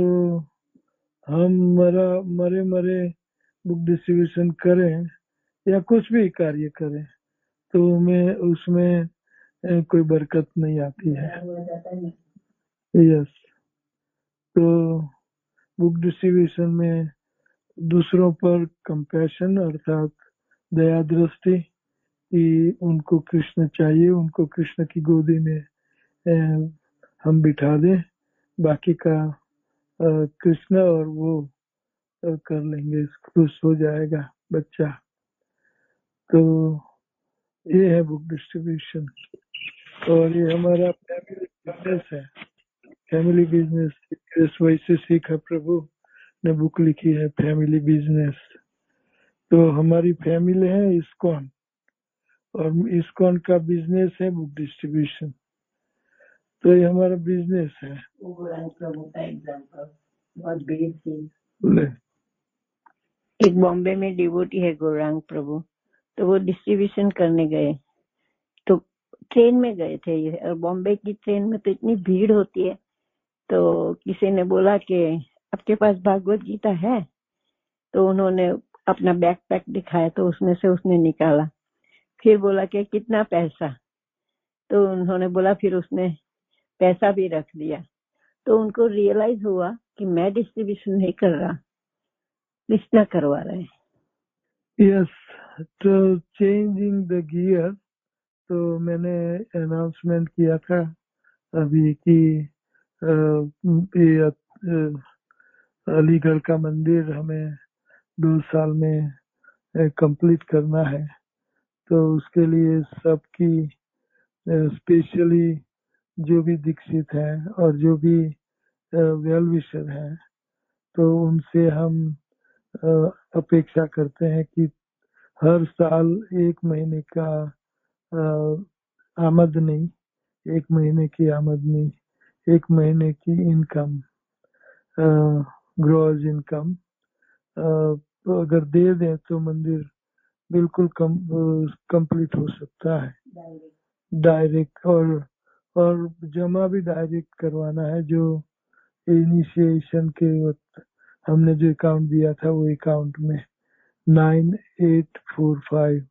हम मरे मरे बुक डिस्ट्रीब्यूशन करें या कुछ भी कार्य करें, तो हमें उसमें कोई बरकत नहीं आती है। यस, तो बुक डिस्ट्रीब्यूशन में दूसरों पर कंपैशन अर्थात दया दृष्टि कि उनको कृष्ण चाहिए, उनको कृष्ण की गोदी में हम बिठा दें, बाकी का कृष्ण और वो कर लेंगे, खुश हो जाएगा बच्चा। तो ये है बुक डिस्ट्रीब्यूशन। और ये हमारा फैमिली बिजनेस है, फैमिली बिजनेस। वैसे सीखा प्रभु ने बुक लिखी है फैमिली बिजनेस। तो हमारी फैमिली है इस्कॉन, और इस्कॉन का बिजनेस है बुक डिस्ट्रीब्यूशन। तो ये हमारा बिजनेस है। प्रभु का एग्जाम्पल बहुत भीड़ थी। ले, एक बॉम्बे में डिवोटी है गौरांग प्रभु, तो वो डिस्ट्रीब्यूशन करने गए, तो ट्रेन में गए थे ये, और बॉम्बे की ट्रेन में तो इतनी भीड़ होती है, तो किसी ने बोला कि आपके पास भागवत गीता है, तो उन्होंने अपना बैकपैक दिखाया, तो उसमें से उसने निकाला, फिर बोला कि कितना पैसा, तो उन्होंने बोला, फिर उसने पैसा भी रख दिया। तो उनको रियलाइज हुआ कि मैं डिस्ट्रीब्यूशन नहीं कर रहा, कृष्णा करवा रहे हैं। यस, तो चेंजिंग द गियर। तो मैंने अनाउंसमेंट किया था अभी कि ये अलीगढ़ का मंदिर हमें 2 साल में कंप्लीट करना है। तो उसके लिए सबकी स्पेशली जो भी दीक्षित हैं और जो भी वेल विशर हैं, तो उनसे हम अपेक्षा करते हैं कि हर साल 1 महीने का आमदनी, 1 महीने की आमदनी, 1 महीने की इनकम, ग्रॉस इनकम अगर दे दें तो मंदिर बिल्कुल कंप्लीट हो सकता है डायरेक्ट। और जमा भी डायरेक्ट करवाना है, जो इनिशिएशन के वक्त हमने जो अकाउंट दिया था वो अकाउंट में 9845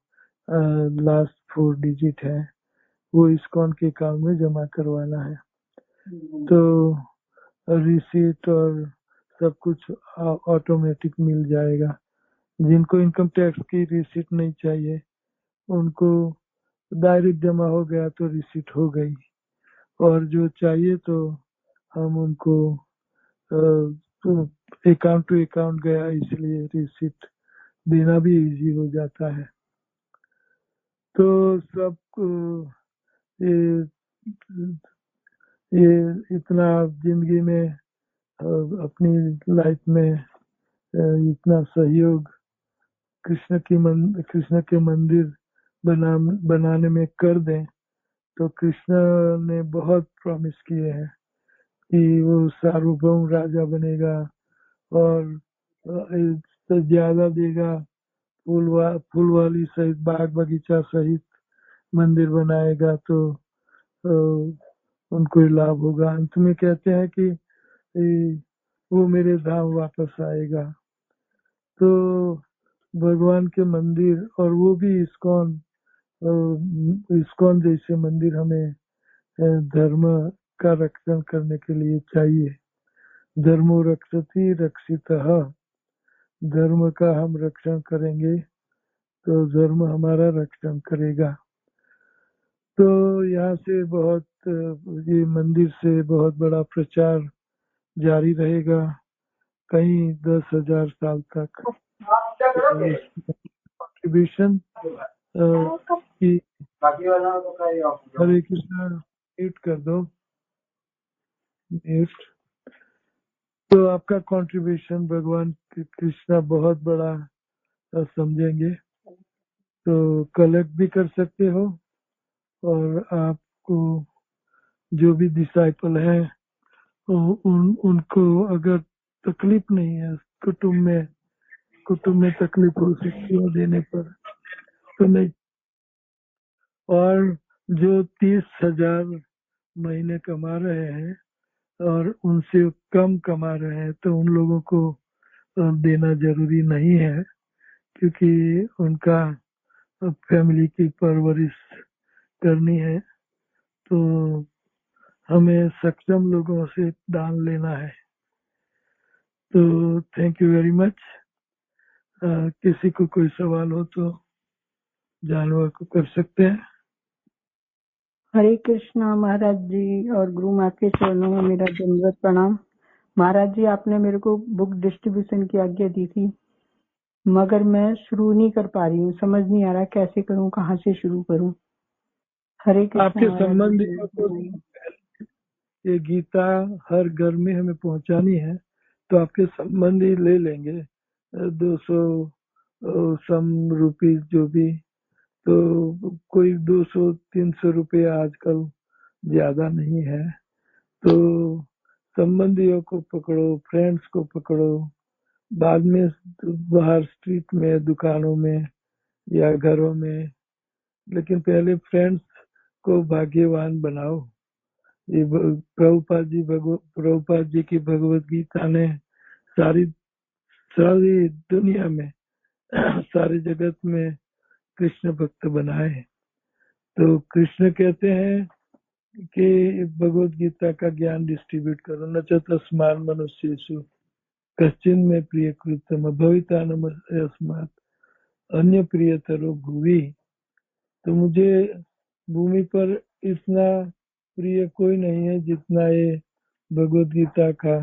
लास्ट 4 डिजिट है, वो इस्कॉन के अकाउंट में जमा करवाना है। तो रिसीट और सब कुछ ऑटोमेटिक मिल जाएगा। जिनको इनकम टैक्स की रिसीट नहीं चाहिए उनको डायरेक्ट जमा हो गया तो रिसीट हो गई, और जो चाहिए तो हम उनको अकाउंट टू अकाउंट गया, इसलिए रिसीट देना भी इजी हो जाता है। तो सब ये इतना जिंदगी में अपनी लाइफ में इतना सहयोग कृष्ण के मंदिर बनाने में कर दें, तो कृष्ण ने बहुत प्रॉमिस किए हैं कि वो सार्वभौम राजा बनेगा और ज्यादा देगा, फूल वाली सहित बाग बगीचा सहित मंदिर बनाएगा, तो उनको ही लाभ होगा। अंत में कहते हैं कि वो मेरे धाम वापस आएगा। तो भगवान के मंदिर, और वो भी इस्कॉन जैसे मंदिर हमें धर्म का रक्षण करने के लिए चाहिए। धर्मो रक्षति रक्षितः, धर्म का हम रक्षण करेंगे तो धर्म हमारा रक्षण करेगा। तो यहाँ से बहुत ये मंदिर से बहुत बड़ा प्रचार जारी रहेगा, कहीं 10,000 साल तक। कंट्रीब्यूशन की हरे कृष्णा म्यूट कर दो, म्यूट। तो आपका कंट्रीब्यूशन भगवान कृष्णा बहुत बड़ा समझेंगे, तो कलेक्ट भी कर सकते हो, और आपको जो भी डिसाइपल है उनको अगर तकलीफ नहीं है, कुटुंब में तकलीफ हो सकती है देने पर, तो नहीं। और जो 30,000 महीने कमा रहे हैं और उनसे कम कमा रहे हैं, तो उन लोगों को देना जरूरी नहीं है, क्योंकि उनका फैमिली की परवरिश करनी है। तो हमें सक्षम लोगों से दान लेना है। तो थैंक यू वेरी मच। किसी को कोई सवाल हो तो जानवर को कर सकते हैं। हरे कृष्णा महाराज जी और गुरु माँ के चरणों में मेरा दंडवत प्रणाम। महाराज जी, आपने मेरे को बुक डिस्ट्रीब्यूशन की आज्ञा दी थी, मगर मैं शुरू नहीं कर पा रही हूँ। समझ नहीं आ रहा कैसे करूँ, कहाँ से शुरू करूँ। हरे कृष्णा आपके महाराज संबंधियों को जी। ये गीता हर घर में हमें पहुंचानी है, तो आपके संबंधी ले लेंगे 200 सम रुपीज जो भी, तो कोई 200-300 रुपये आजकल ज्यादा नहीं है। तो संबंधियों को पकड़ो, फ्रेंड्स को पकड़ो, बाद में बाहर स्ट्रीट में, दुकानों में या घरों में, लेकिन पहले फ्रेंड्स को भाग्यवान बनाओ। ये प्रभुपाद जी की भगवत गीता ने सारी सारी दुनिया में सारे जगत में कृष्ण भक्त बनाए। तो कृष्ण कहते हैं कि भगवत गीता का ज्ञान डिस्ट्रीब्यूट करो। न च तस्मान् मनुष्येषु कश्चिन में प्रिय कृतम भवितानम अस्मात् अन्य प्रियतरो भुवि। तो मुझे भूमि पर इतना प्रिय कोई नहीं है जितना ये भगवत गीता का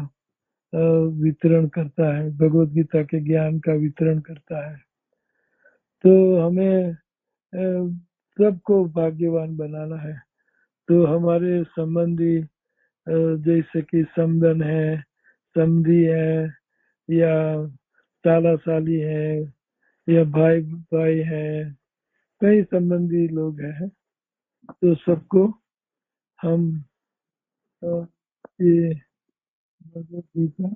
वितरण करता है, भगवत गीता के ज्ञान का वितरण करता है। तो हमें सबको भाग्यवान बनाना है। तो हमारे संबंधी जैसे कि समधन है, समधी है, या साला साली है, या भाई भाई है, कई संबंधी लोग हैं, तो सबको हम ये भगवत गीता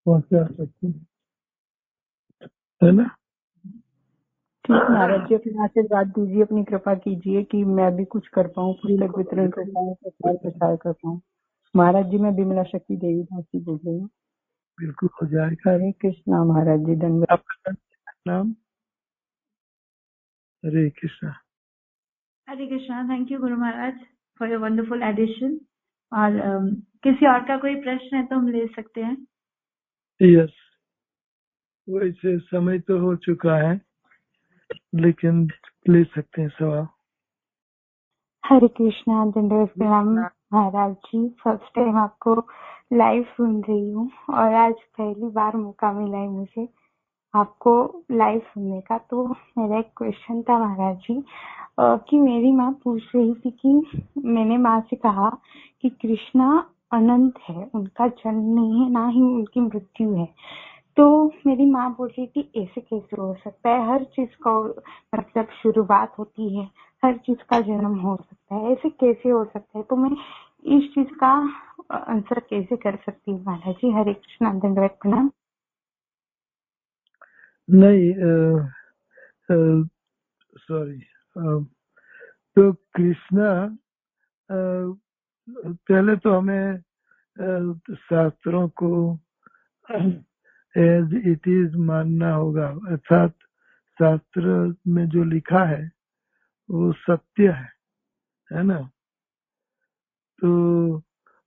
पहुंचा सकते हैं, है ना। ठीक महाराज जी, अपने आशीर्वाद दीजिए, अपनी कृपा कीजिए कि मैं भी कुछ कर पाऊँ, पुस्तक वितरण कर पाऊँ, प्रचार प्रसार कर पाऊँ। महाराज जी, मैं बिमला शक्ति देवी दासी बोल रही हूँ। बिल्कुल हो जाएगा। हरे कृष्णा महाराज जी, धन्यवाद। आपका नाम? हरे कृष्णा। हरे Krishna. Thank you Guru Maharaj for your wonderful addition. और किसी और का कोई प्रश्न है तो हम ले सकते हैं। यस, वैसे समय तो हो चुका है, लेकिन ले सकते हैं सवाल। हरे कृष्णा, दंडवत प्रणाम महाराज जी। फर्स्ट टाइम आपको लाइव सुन रही हूँ और आज पहली बार मौका मिला है मुझे आपको लाइव सुनने का। तो मेरा एक क्वेश्चन था महाराज जी कि मेरी माँ पूछ रही थी कि मैंने माँ से कहा कि कृष्णा अनंत है, उनका जन्म नहीं है, ना ही उनकी मृत्यु है। तो मेरी माँ बोल रही थी ऐसे कैसे हो सकता है, हर चीज का मतलब शुरुआत होती है, हर चीज का जन्म हो सकता है, ऐसे कैसे हो सकता है। तो मैं इस चीज का आंसर कैसे कर सकती हूँ महाराज जी। हरे कृष्णा, दंडवत प्रणाम। नहीं, सॉरी। तो कृष्णा, पहले तो हमें शास्त्रों को एज इट इज मानना होगा, अर्थात शास्त्र में जो लिखा है वो सत्य है ना। तो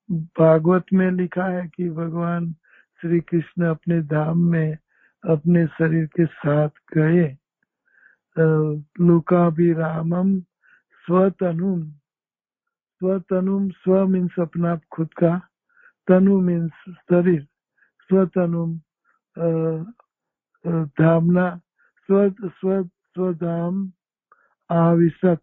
भागवत में लिखा है कि भगवान श्री कृष्ण अपने धाम में अपने शरीर के साथ गए। लोकाभिरामम स्वतनुम, स्वतनुम, स्व मीन्स अपना खुद का, तनु मीन्स शरीर, स्वतनुम धामना, स्व स्व स्वधाम आविशत,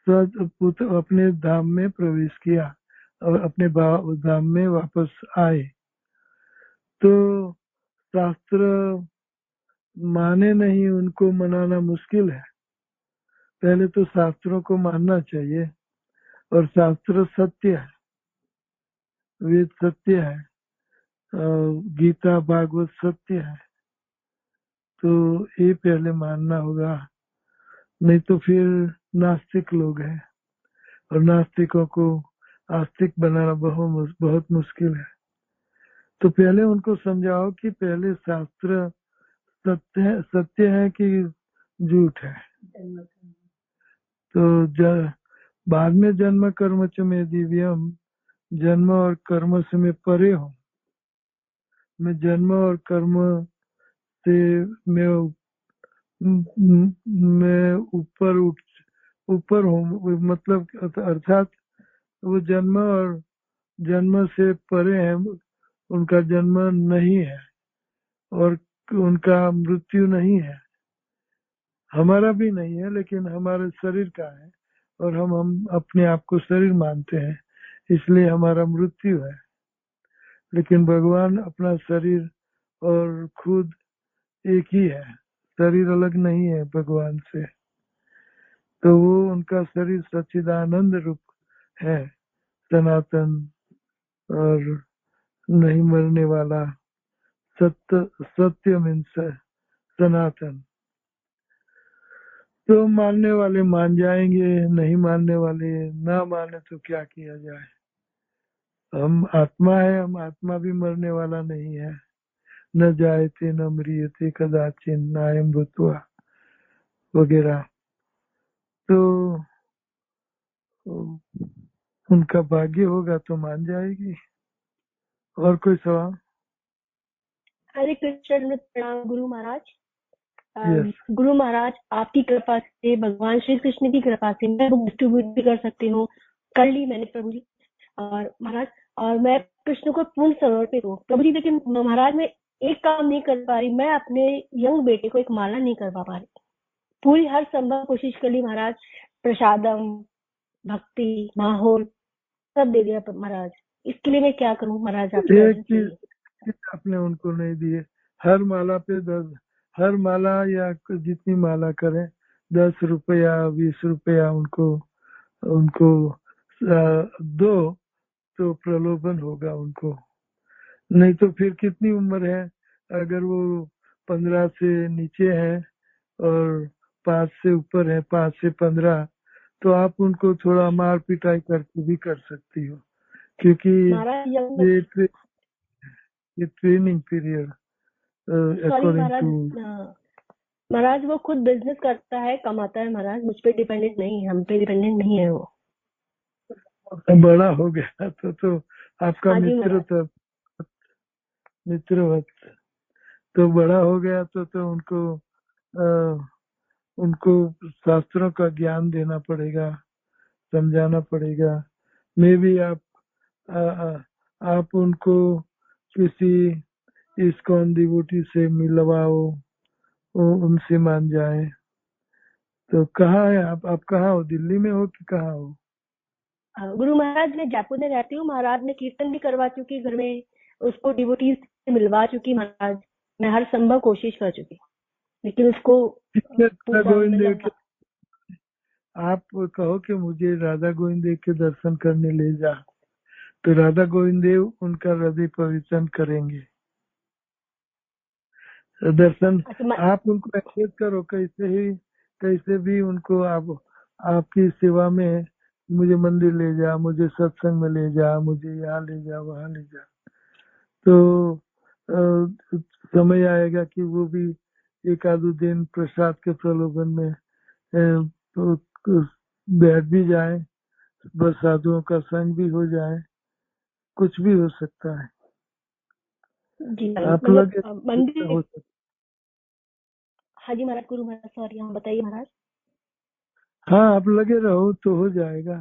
अपने धाम में प्रवेश किया और अपने धाम में वापस आए। तो शास्त्र माने नहीं, उनको मनाना मुश्किल है। पहले तो शास्त्रों को मानना चाहिए, और शास्त्र सत्य है, वेद सत्य है, गीता भागवत सत्य है। तो ये पहले मानना होगा, नहीं तो फिर नास्तिक लोग हैं, और नास्तिकों को आस्तिक बनाना बहुत मुश्किल है। तो पहले उनको समझाओ कि पहले शास्त्र सत्य है कि झूठ है। तो बाद में जन्म कर्म च में दिव्यम, जन्म और कर्म से मैं परे हूँ। मैं जन्म और कर्म से मैं ऊपर हूँ, मतलब अर्थात वो जन्म और जन्म से परे है, उनका जन्म नहीं है और उनका मृत्यु नहीं है। हमारा भी नहीं है, लेकिन हमारे शरीर का है, और हम अपने आप को शरीर मानते हैं, इसलिए हमारा मृत्यु है। लेकिन भगवान अपना शरीर और खुद एक ही है, शरीर अलग नहीं है भगवान से। तो वो उनका शरीर सच्चिदानंद रूप है, सनातन और नहीं मरने वाला, सत्य मीन्स सनातन। तो मानने वाले मान जाएंगे, नहीं मानने वाले ना माने तो क्या किया जाए। हम आत्मा है, हम आत्मा भी मरने वाला नहीं है। न जायते न म्रियते कदाचिन नायम भूत्वा वगैरह। तो उनका भाग्य होगा तो मान जाएगी। और कोई सवाल? हरे कृष्ण, प्रणाम गुरु महाराज। यस। गुरु महाराज, आपकी कृपा से, भगवान श्री कृष्ण की कृपा से मैं बुक डिस्ट्रीब्यूट भी कर सकती हूँ। कर ली मैंने प्रभु जी। और महाराज, और मैं कृष्ण को पूर्ण समर्पित हूँ प्रभु जी। लेकिन महाराज मैं एक काम नहीं कर पा रही, मैं अपने यंग बेटे को एक माला नहीं करवा पा रही। पूरी हर संभव कोशिश कर ली महाराज, प्रसादम, भक्ति, माहौल सब दे दिया महाराज। इसके लिए मैं क्या करूँ महाराज? आपकी एक गाइडेंस चीज चाहिए। आपने उनको नहीं दिए। हर माला पे 10, हर माला या जितनी माला करें 10 रुपया 20 रुपया उनको उनको दो, तो प्रलोभन होगा उनको। नहीं तो फिर कितनी उम्र है, अगर वो 15 से नीचे है और 5 से ऊपर है, 5 से 15, तो आप उनको थोड़ा मार पिटाई करके भी कर सकती हो, क्योंकि महाराज ये ट्रेनिंग पीरियड सॉरी अकॉर्डिंग महाराज, टू। महाराज वो खुद बिजनेस करता है, कमाता है महाराज, मुझ पे डिपेंडेंट नहीं है, हम पे डिपेंडेंट नहीं है वो। बड़ा हो गया तो आपका हाँ जी मित्र महाराज। तो मित्रवत, तो बड़ा हो गया तो उनको शास्त्रों का ज्ञान देना पड़ेगा, समझाना पड़ेगा। मे भी आ, आ, आप उनको किसी इस्कॉन डिवोटी से मिलवाओ, वो उनसे मान जाए। तो कहाँ है आप कहाँ हो? दिल्ली में हो कि कहाँ हो? गुरु महाराज मैं जयपुर में रहती हूँ महाराज। मैं कीर्तन भी करवा चुकी घर में, उसको डिवोटीज से मिलवा चुकी महाराज। मैं हर संभव कोशिश कर चुकी, लेकिन उसको राधा पूरा गोविंद देव मतलब के, आप कहो कि मुझे राधा गोविंद देव के दर्शन करने ले जा, तो राधा गोविंद देव उनका हृदय पवित्र करेंगे। दर्शन आप उनको एक्सेप्ट करो, कैसे भी उनको आप आपकी सेवा में, मुझे मंदिर ले जा, मुझे सत्संग में ले जा, मुझे यहाँ ले जा, वहाँ ले जा। तो समय आएगा कि वो भी एक आधो दिन प्रसाद के प्रलोभन में तो बैठ भी जाए, बस साधुओं का संग भी हो जाए, कुछ भी हो सकता है। जी आप मतलब लगे मंदिर। हो सकता। हाँ जी महाराज, गुरु महाराज सॉरी, हम बताइए महाराज। हाँ, आप लगे रहो तो हो जाएगा।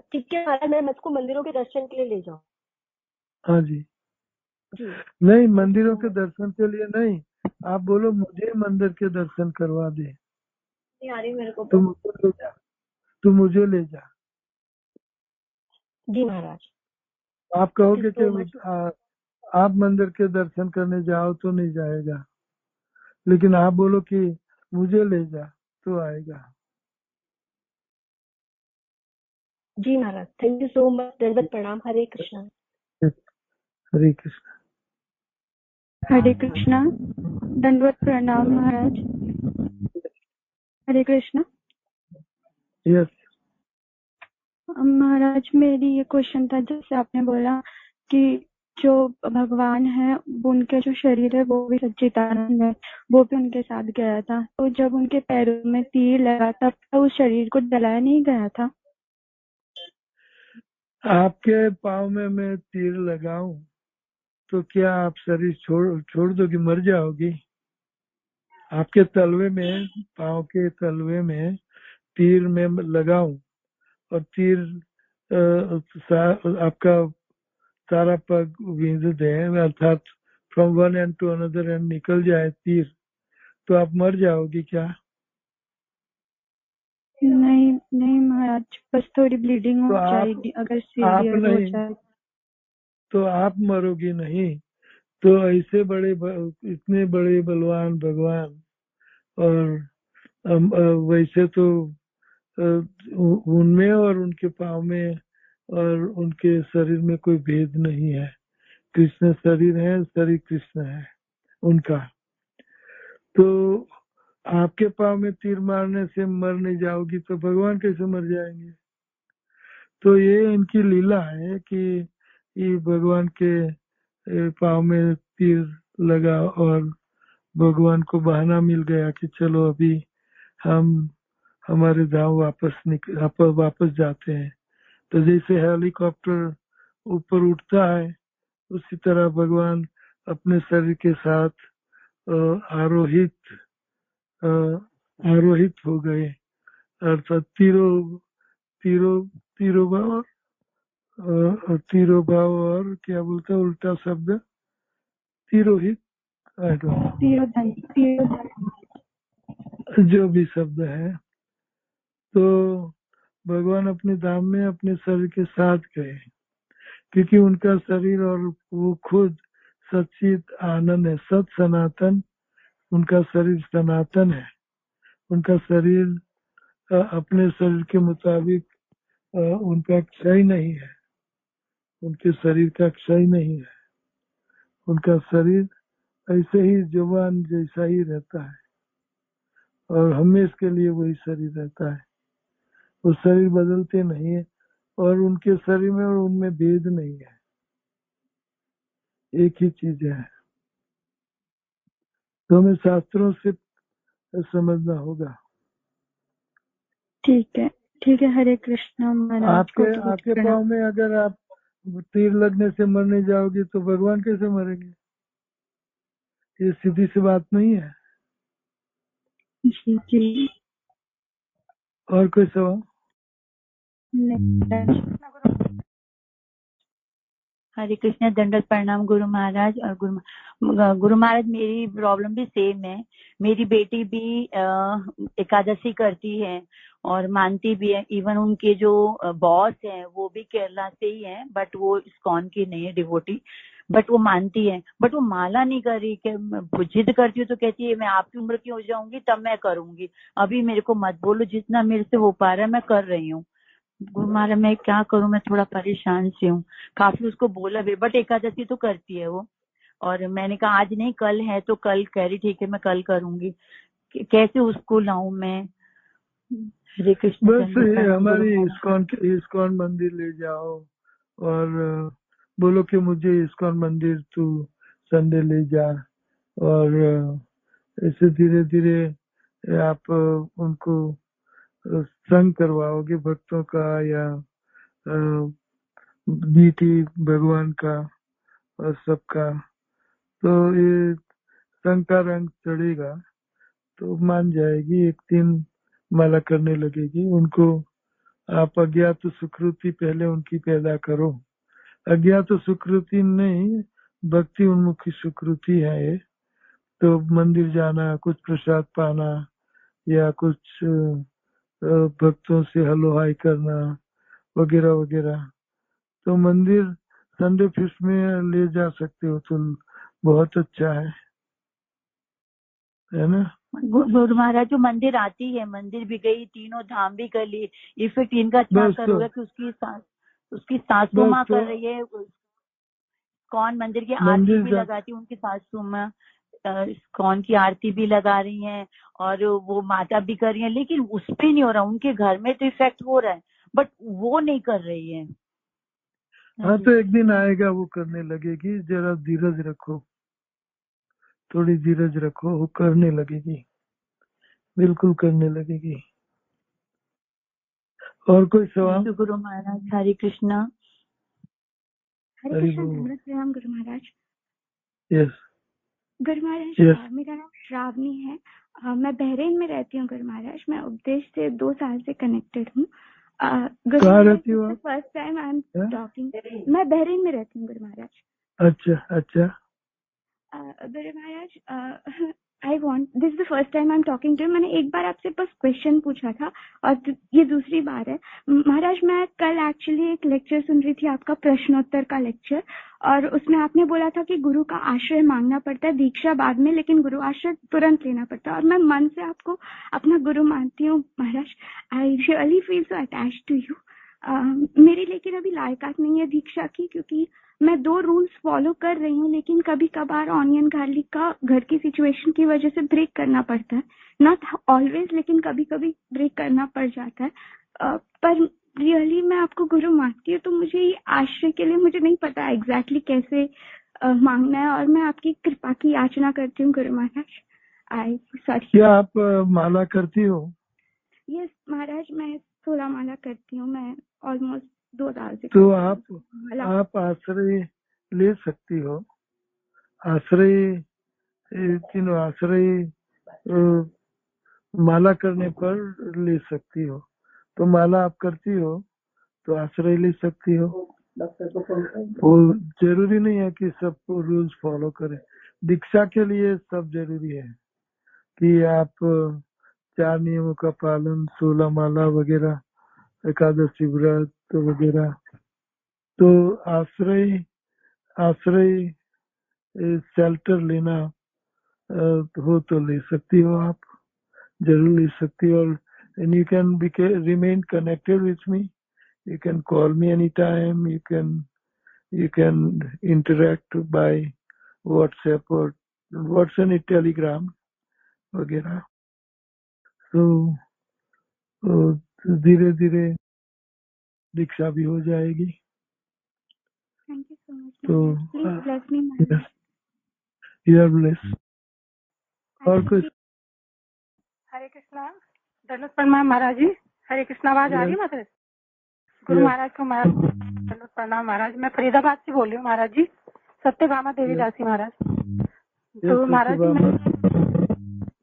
ठीक है महाराज, मैं मुझको मंदिरों के दर्शन के लिए ले जाऊँ। हाँ जी। जी नहीं, मंदिरों के दर्शन के लिए नहीं, आप बोलो मुझे मंदिर के दर्शन करवा दे, नहीं आ रही मेरे को तो तो। मुझे ले जा, तू मुझे ले जा। जी महाराज। आप थैंक यू कहोगे सो मच। कि आप मंदिर के दर्शन करने जाओ तो नहीं जाएगा, लेकिन आप बोलो कि मुझे ले जा तो आएगा। जी महाराज, थैंक यू सो मच। दंडवत प्रणाम। हरे कृष्णा। हरे कृष्ण। हरे कृष्णा। दंडवत प्रणाम महाराज। हरे कृष्णा। यस। महाराज मेरी ये क्वेश्चन था, जैसे आपने बोला कि जो भगवान है वो उनके जो शरीर है वो भी सच्चिदानंद है, वो भी उनके साथ गया था। तो जब उनके पैरों में तीर लगा तब तो उस शरीर को जलाया नहीं गया था? आपके पाँव में मैं तीर लगाऊं तो क्या आप शरीर छोड़ दोगी, मर जाओगी? आपके तलवे में, पाँव के तलवे में तीर में लगाऊं और तीर आपका सारा पग विंध दे, अर्थात from one end to another end निकल जाए तीर, तो आप मर जाओगी क्या? नहीं नहीं महाराज, बस थोड़ी ब्लीडिंग हो तो जाएगी अगर आप सीवियर हो नहीं, जाए। तो आप मरोगी नहीं। तो ऐसे इतने बड़े बलवान भगवान, और वैसे तो उनमें और उनके पाँव में और उनके शरीर में कोई भेद नहीं है। कृष्ण शरीर है, शरीर कृष्ण है उनका। तो आपके पाँव में तीर मारने से मर नहीं जाओगी तो भगवान कैसे मर जाएंगे? तो ये इनकी लीला है कि ये भगवान के पाँव में तीर लगा और भगवान को बहाना मिल गया कि चलो अभी हम हमारे धाम वापस जाते हैं। तो जैसे हेलीकॉप्टर ऊपर उठता है, उसी तरह भगवान अपने शरीर के साथ आरोहित हो गए, अर्थात तीरो भाव और क्या बोलते हैं उल्टा शब्द, तिरोहित, जो भी शब्द है। तो भगवान अपने धाम में अपने शरीर के साथ गए, क्योंकि उनका शरीर और वो खुद सच्चित आनंद है, सत सनातन। उनका शरीर सनातन है। उनका शरीर अपने शरीर के मुताबिक उनका क्षय नहीं है, उनके शरीर का क्षय नहीं है। उनका शरीर ऐसे ही जवान जैसा ही रहता है और हमेशा के लिए वही शरीर रहता है। वो शरीर बदलते नहीं है और उनके शरीर में और उनमें भेद नहीं है, एक ही चीज है। तो हमें शास्त्रों से समझना होगा। ठीक है, हरे कृष्णा महाराज को आपके पाँव में अगर आप तीर लगने से मरने जाओगी तो भगवान कैसे मरेंगे? ये सीधी सी बात नहीं है। जी और कोई सवाल? हरे कृष्ण, दंडवत प्रणाम गुरु महाराज। और गुरु महाराज, मेरी प्रॉब्लम भी सेम है। मेरी बेटी भी एकादशी करती है और मानती भी है। इवन उनके जो बॉस हैं वो भी केरला से ही हैं, बट वो इस्कॉन की नहीं है, डिवोटी, बट वो मानती है। बट वो माला नहीं कर रही। जिद करती हूँ तो कहती है मैं आपकी उम्र की हो जाऊंगी तब मैं करूंगी, अभी मेरे को मत बोलो, जितना मेरे से हो पा रहा है मैं कर रही हूँ। गुरु महाराज मैं क्या करूं, मैं थोड़ा परेशान से हूँ। काफी उसको बोला भी, बट एकादशी तो करती है वो। और मैंने कहा आज नहीं कल है, तो कल कह रही ठीक है मैं कल करूंगी। कैसे उसको लाऊं मैं? हरे कृष्ण। बस हमारी इस्कॉन मंदिर ले जाओ और बोलो कि मुझे इस्कॉन मंदिर तू संडे ले जा, और ऐसे धीरे धीरे आप उनको संग करवाओगे भक्तों का या डीटी भगवान का और सबका। तो ये संग का रंग चढ़ेगा तो मान जाएगी, एक दिन माला करने लगेगी। उनको आप अज्ञात सुकृति पहले उनकी पैदा करो। अज्ञात सुकृति नहीं, भक्ति उन्मुखी सुकृति है ये। तो मंदिर जाना, कुछ प्रसाद पाना या कुछ भक्तों से हलो हाय करना वगैरह वगैरह। तो मंदिर संडे फिस्ट में ले जा सकते हो तो बहुत अच्छा है ना? गुरु महाराज जो मंदिर आती है, मंदिर भी गई, तीनों धाम भी कर ली। इफेक्ट इनका क्या कर होगा कि उसकी सासू माँ कर रही है। कौन मंदिर की आरती भी लगाती है, उनकी सासू माँ कौन की आरती भी लगा रही हैं और वो माता भी कर रही हैं, लेकिन उस पे नहीं हो रहा। उनके घर में तो इफेक्ट हो रहा है बट वो नहीं कर रही है। हाँ तो एक दिन आएगा वो करने लगेगी। जरा धीरज रखो, थोड़ी धीरज रखो, वो करने लगेगी, बिल्कुल करने लगेगी। और कोई सवाल? गुरु महाराज हरे कृष्णा। हरे कृष्णा। धन्यवाद प्रणाम गुरु महाराज। Yes Guru Maharaj, yes. मेरा नाम श्रावणी है। मैं बहरीन में रहती हूँ गुरु महाराज। मैं उपदेश से 2 साल से कनेक्टेड हूँ। गुरु कहाँ महाराज, रहती हो आप? फर्स्ट टाइम आई एम हाँ? टॉकिंग। मैं बहरीन में रहती हूँ गुरु महाराज। अच्छा अच्छा। गुरु महाराज, I want, this is the first time I am talking to you. मैंने एक बार आपसे बस क्वेश्चन पूछा था और ये दूसरी बार है। महाराज, मैं कल एक्चुअली एक लेक्चर सुन रही थी, आपका प्रश्नोत्तर का लेक्चर, और उसमें आपने बोला था कि गुरु का आश्रय मांगना पड़ता है, दीक्षा बाद में, लेकिन गुरु आश्रय तुरंत लेना पड़ता है। और मैं मन से आपको अपना गुरु मानती हूँ महाराज। I really feel so attached to you. मेरी लेकिन अभी लायकात नहीं है दीक्षा की, क्योंकि मैं 2 रूल्स फॉलो कर रही हूँ, लेकिन कभी कभार ऑनियन गार्लिक का घर की सिचुएशन की वजह से ब्रेक करना पड़ता है। नॉट ऑलवेज, लेकिन कभी कभी ब्रेक करना पड़ जाता है। पर रियली मैं आपको गुरु मानती हूँ, तो मुझे ये आश्रय के लिए मुझे नहीं पता एग्जैक्टली कैसे मांगना है, और मैं आपकी कृपा की याचना करती हूँ गुरु महाराज। आई सॉरी। क्या आप माला करती हो? यस महाराज, मैं 16 माला करती हूँ। मैं ऑलमोस्ट 2 साल से तो करती हूँ। आप आश्रय ले सकती हो। आश्रय, तीनों आश्रय माला करने पर ले सकती हो। तो माला आप करती हो तो आश्रय ले सकती हो। वो जरूरी नहीं है कि सब रूल्स फॉलो करें। दीक्षा के लिए सब जरूरी है कि आप 4 नियमों का पालन, 16 माला वगैरह, एकादशी व्रत वगैरह। तो आश्रय शेल्टर लेना हो तो ले सकती हो आप, जरूर ले सकती हो। and you can remain connected with me. You can call me anytime. You can interact by WhatsApp or Telegram वगैरह। तो धीरे धीरे दीक्षा भी हो जाएगी। थैंक यू सो मच तो महाराज। प्लीज ब्लेस मी महाराज। You are blessed. और कुछ? हरे कृष्णा, दंडवत प्रणाम महाराज जी। हरे कृष्णा, आवाज आ रही है महाराज? गुरु महाराज को दंडवत प्रणाम महाराज। मैं फरीदाबाद से बोल रही हूँ महाराज जी, सत्यभामा देवी दासी महाराज। तो महाराज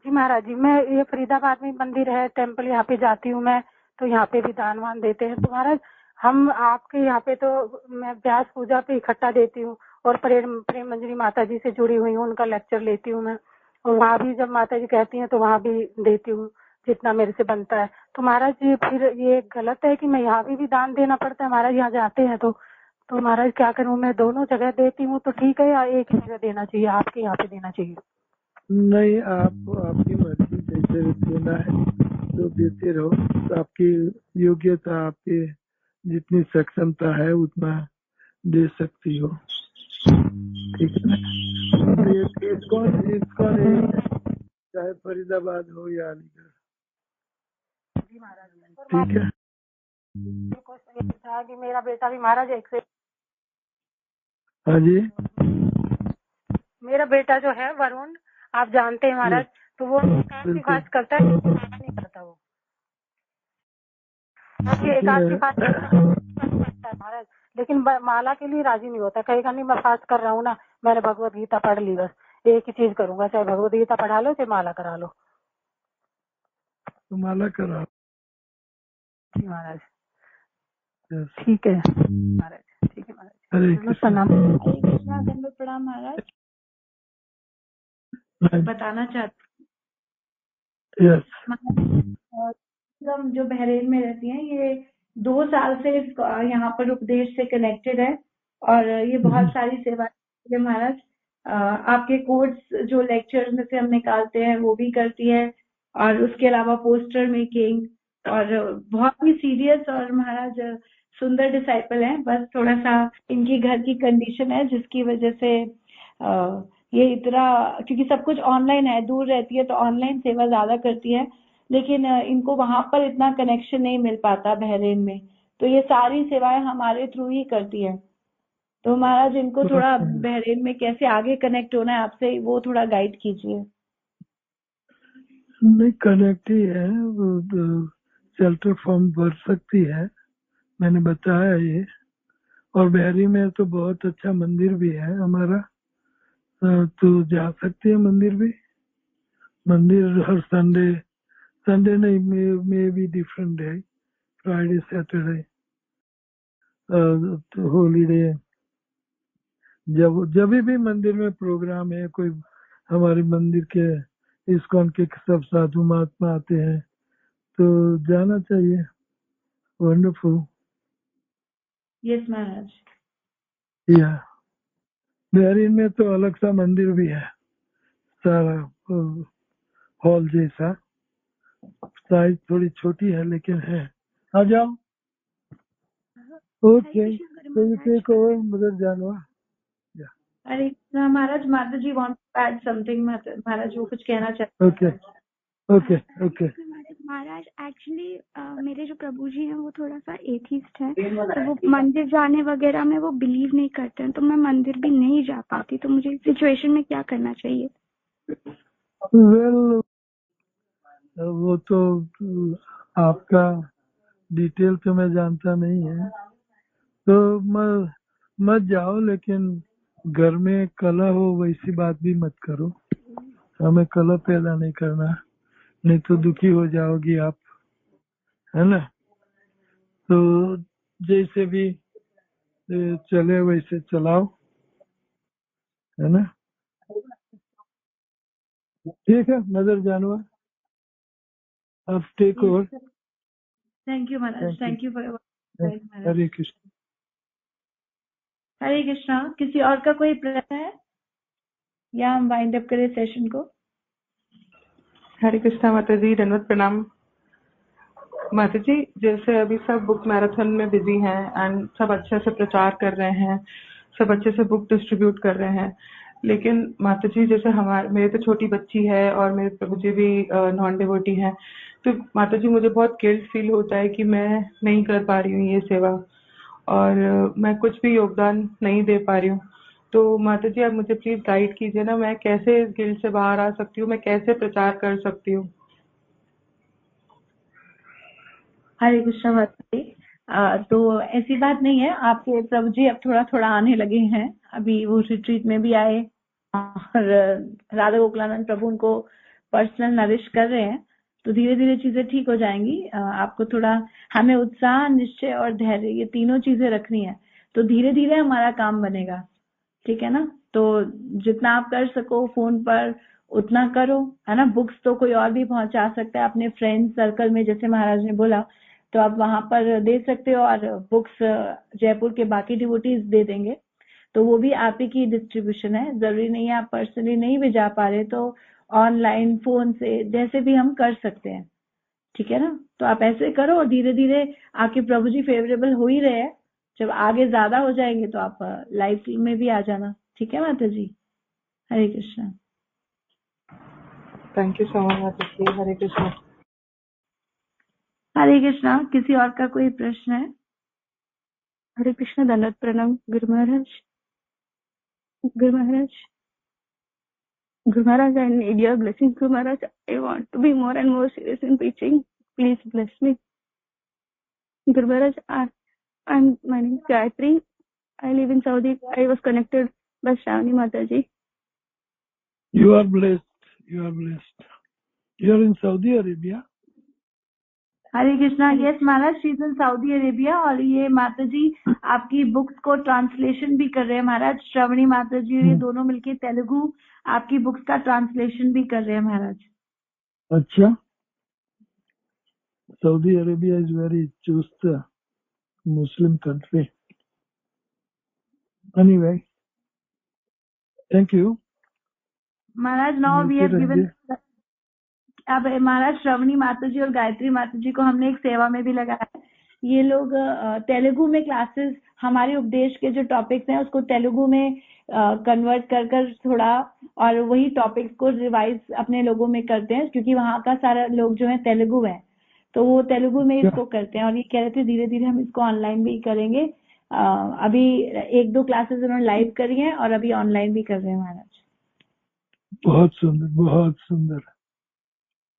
जी महाराज जी, मैं ये फरीदाबाद में मंदिर है, टेम्पल, यहाँ पे जाती हूँ मैं, तो यहाँ पे भी दान वान देते हैं। तो महाराज हम आपके यहाँ पे, तो मैं व्यास पूजा पे इकट्ठा देती हूँ, और प्रेम मंजरी माता जी से जुड़ी हुई हूँ, उनका लेक्चर लेती हूँ मैं, और वहाँ भी जब माता जी कहती हैं तो वहाँ भी देती हूँ जितना मेरे से बनता है। तो महाराज जी फिर ये गलत है कि मैं यहाँ भी दान देना पड़ता है महाराज? यहाँ जाते हैं तो महाराज क्या करूँ, मैं दोनों जगह देती हूँ तो ठीक है, या एक ही जगह देना चाहिए, आपके यहाँ पे देना चाहिए? नहीं, आपकी मर्जी, जैसे देना है तो देते रहो। तो आपकी योग्यता, आपके जितनी सक्षमता है उतना दे सकती हो। ठीक है ना? इसकॉन चाहे फरीदाबाद हो या अलीगढ़। जी महाराज। ठीक है। कि मेरा बेटा भी महाराज एक से, हाँ जी, मेरा बेटा जो है वरुण, आप जानते हैं महाराज, तो वो एकादशी फास्ट करता है, नहीं करता वो। एकादशी फास्ट करता है महाराज, लेकिन माला के लिए राजी नहीं होता। कहेगा नहीं मैं फास्ट कर रहा हूँ ना, मैंने भगवत गीता पढ़ ली, बस एक ही चीज करूंगा, चाहे भगवत गीता पढ़ा लो चाहे माला करा लो। तो माला करा। जी महाराज, ठीक है महाराज, ठीक है महाराज। हरे कृष्णा। हरे कृष्णा, दंडवत प्रणाम महाराज। बताना चाहती यस। हम जो बहरीन में रहती हैं, ये 2 साल से यहाँ पर उपदेश से कनेक्टेड है, और ये बहुत सारी सेवा करती है महाराज। आपके कोर्स जो लेक्चर में से हम निकालते हैं वो भी करती है, और उसके अलावा पोस्टर मेकिंग, और बहुत ही सीरियस और महाराज सुंदर डिसाइपल हैं। बस थोड़ा सा इनकी घर की कंडीशन है जिसकी वजह से ये इतना, क्योंकि सब कुछ ऑनलाइन है, दूर रहती है तो ऑनलाइन सेवा ज्यादा करती है, लेकिन इनको वहां पर इतना कनेक्शन नहीं मिल पाता बहरीन में, तो ये सारी सेवाएं हमारे थ्रू ही करती है। तो महाराज इनको थोड़ा बहरीन में कैसे आगे कनेक्ट होना है आपसे, वो थोड़ा गाइड कीजिए। नहीं, कनेक्ट ही है, शेल्टर फॉर्म भर सकती है, मैंने बताया ये। और बहरी में तो बहुत अच्छा मंदिर भी है हमारा, तो जा सकते हैं मंदिर भी। मंदिर हर संडे नहीं, may be different day, Friday Saturday holiday, जब भी मंदिर में प्रोग्राम है, कोई हमारे मंदिर के इस्कॉन के सब साधु महात्मा आते हैं तो जाना चाहिए। वंडरफुल। यस महाराज। या बहरीन में तो अलग सा मंदिर भी है, सारा हॉल जैसा, साइज थोड़ी छोटी है लेकिन है। आ जाओ। ओके, तो यू टेक ओवर मदर जानवा। अरे महाराज, माता जी वांट टू ऐड समथिंग। महाराज वो कुछ कहना चाहते ओके ओके ओके। महाराज एक्चुअली मेरे जो प्रभु जी हैं वो थोड़ा सा एथिस्ट है, तो वो मंदिर जाने वगैरह में वो बिलीव नहीं करते हैं, तो मैं मंदिर भी नहीं जा पाती, तो मुझे इस सिचुएशन में क्या करना चाहिए? वेल वो तो आपका डिटेल तो मैं जानता नहीं है, तो मत जाओ, लेकिन घर में कलह हो वैसी बात भी मत करो। हमें कलह पैदा नहीं करना, नहीं तो दुखी हो जाओगी आप, है ना। तो जैसे भी चले वैसे चलाओ, है ना। ठीक है मदर जानवर, अब टेक ओवर। थैंक यू महाराज, thank you for Hare Krishna. Hare Krishna. किसी और का कोई प्रश्न है या हम वाइंड अप करें सेशन को? हरे कृष्णा माता जी, धन्यवाद, प्रणाम माता जी। जैसे अभी सब बुक मैराथन में बिजी हैं एंड सब अच्छे से प्रचार कर रहे हैं, सब अच्छे से बुक डिस्ट्रीब्यूट कर रहे हैं, लेकिन माता जी जैसे मेरे तो छोटी बच्ची है और मेरे प्रभु जी भी नॉन डिवोटी हैं, तो माता जी मुझे बहुत गिल्ट फील होता है कि मैं नहीं कर पा रही हूँ ये सेवा, और मैं कुछ भी योगदान नहीं दे पा रही हूँ। तो माता जी आप मुझे प्लीज गाइड कीजिए ना, मैं कैसे इस गिल्ट से बाहर आ सकती हूँ, मैं कैसे प्रचार कर सकती हूँ? हरे कृष्णा माता जी। तो ऐसी बात नहीं है, आपके प्रभु जी अब थोड़ा थोड़ा आने लगे हैं। अभी वो रिट्रीट में भी आए और राधा गोकुलानंद प्रभु उनको पर्सनल नरिश कर रहे हैं, तो धीरे धीरे चीजें ठीक हो जाएंगी। आपको थोड़ा, हमें उत्साह, निश्चय और धैर्य, ये तीनों चीजें रखनी है, तो धीरे धीरे हमारा काम बनेगा। ठीक है ना। तो जितना आप कर सको फोन पर उतना करो, है ना। बुक्स तो कोई और भी पहुंचा सकता है अपने फ्रेंड सर्कल में, जैसे महाराज ने बोला, तो आप वहां पर दे सकते हो, और बुक्स जयपुर के बाकी डिवोटीज दे देंगे, तो वो भी आप ही की डिस्ट्रीब्यूशन है। जरूरी नहीं है, आप पर्सनली नहीं भी जा पा रहे तो ऑनलाइन फोन से जैसे भी हम कर सकते हैं। ठीक है ना। तो आप ऐसे करो और धीरे धीरे आपके प्रभु जी फेवरेबल हो ही रहे हैं। जब आगे ज्यादा हो जाएंगे तो आप लाइव स्ट्रीम में भी आ जाना। ठीक है माता जी। Hare Krishna. Thank you so much माता जी। हरे कृष्णा। हरे कृष्णा। किसी और का कोई प्रश्न है? हरे कृष्णा, धन्यवाद, प्रणाम Guru Maharaj. Guru Maharaj, Guru Maharaj, I need your blessings, Guru Maharaj. I want to be more and more serious in preaching. Please bless me. Guru Maharaj, my name is Gayatri. I live in Saudi. I was connected by Shravani Mataji. You are blessed. You are blessed. You are in Saudi Arabia. Hare Krishna. Yes Maharaj, she is in Saudi Arabia, और ये माता जी आपकी books को translation भी कर रहे हैं महाराज। श्रवणी माता जी और ये दोनों मिलके तेलुगु आपकी बुक्स का ट्रांसलेशन भी कर रहे हैं महाराज। अच्छा, Saudi Arabia is very just Muslim country. Anyway, thank you. Maharaj now we have given, अब महाराज श्रवणी माता जी और गायत्री माता जी को हमने एक सेवा में भी लगाया है। ये लोग तेलुगु में क्लासेस, हमारे उपदेश के जो टॉपिक्स हैं उसको तेलुगु में कन्वर्ट कर कर थोड़ा, और वही टॉपिक्स को रिवाइज अपने लोगों में करते हैं, क्योंकि वहाँ का सारा लोग जो है तेलुगु है, तो वो तेलुगु में इसको करते हैं। और ये कह रहे थे धीरे धीरे हम इसको ऑनलाइन भी करेंगे। अभी 1-2 क्लासेस उन्होंने लाइव करी हैं और अभी ऑनलाइन भी कर रहे हैं महाराज। बहुत सुंदर, बहुत सुंदर,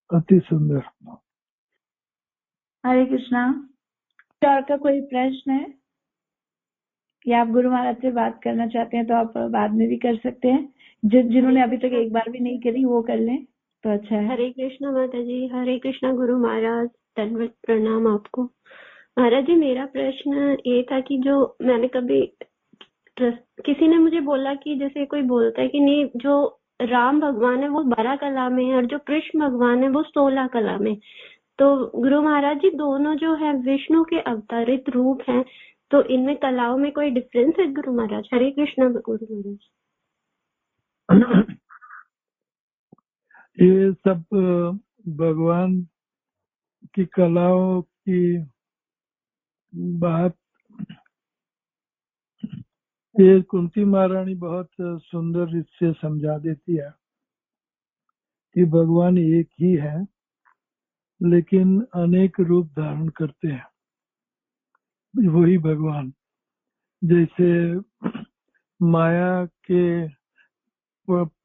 अति सुंदर। हरे कृष्णा। और का कोई प्रश्न है या आप गुरु महाराज से बात करना चाहते हैं तो आप बाद में भी कर सकते हैं, जिन्होंने अभी तक एक बार भी नहीं करी वो कर लें तो अच्छा है। हरे कृष्णा माता जी, हरे कृष्णा गुरु महाराज, दंडवत प्रणाम आपको। महाराज जी, मेरा प्रश्न ये था कि जो मैंने कभी किसी ने मुझे बोला कि जैसे कोई बोलता है कि नहीं, जो राम भगवान है वो 12 कला में है और जो कृष्ण भगवान है वो 16 कला में। तो गुरु महाराज जी, दोनों जो है विष्णु के अवतारित रूप हैं, तो इनमें कलाओं में कोई डिफरेंस है गुरु महाराज? हरे कृष्णा गुरु महाराज। ये सब भगवान की कलाओं की बात ये कुंती महारानी बहुत सुंदर रीत से समझा देती है कि भगवान एक ही है लेकिन अनेक रूप धारण करते हैं। वही भगवान, जैसे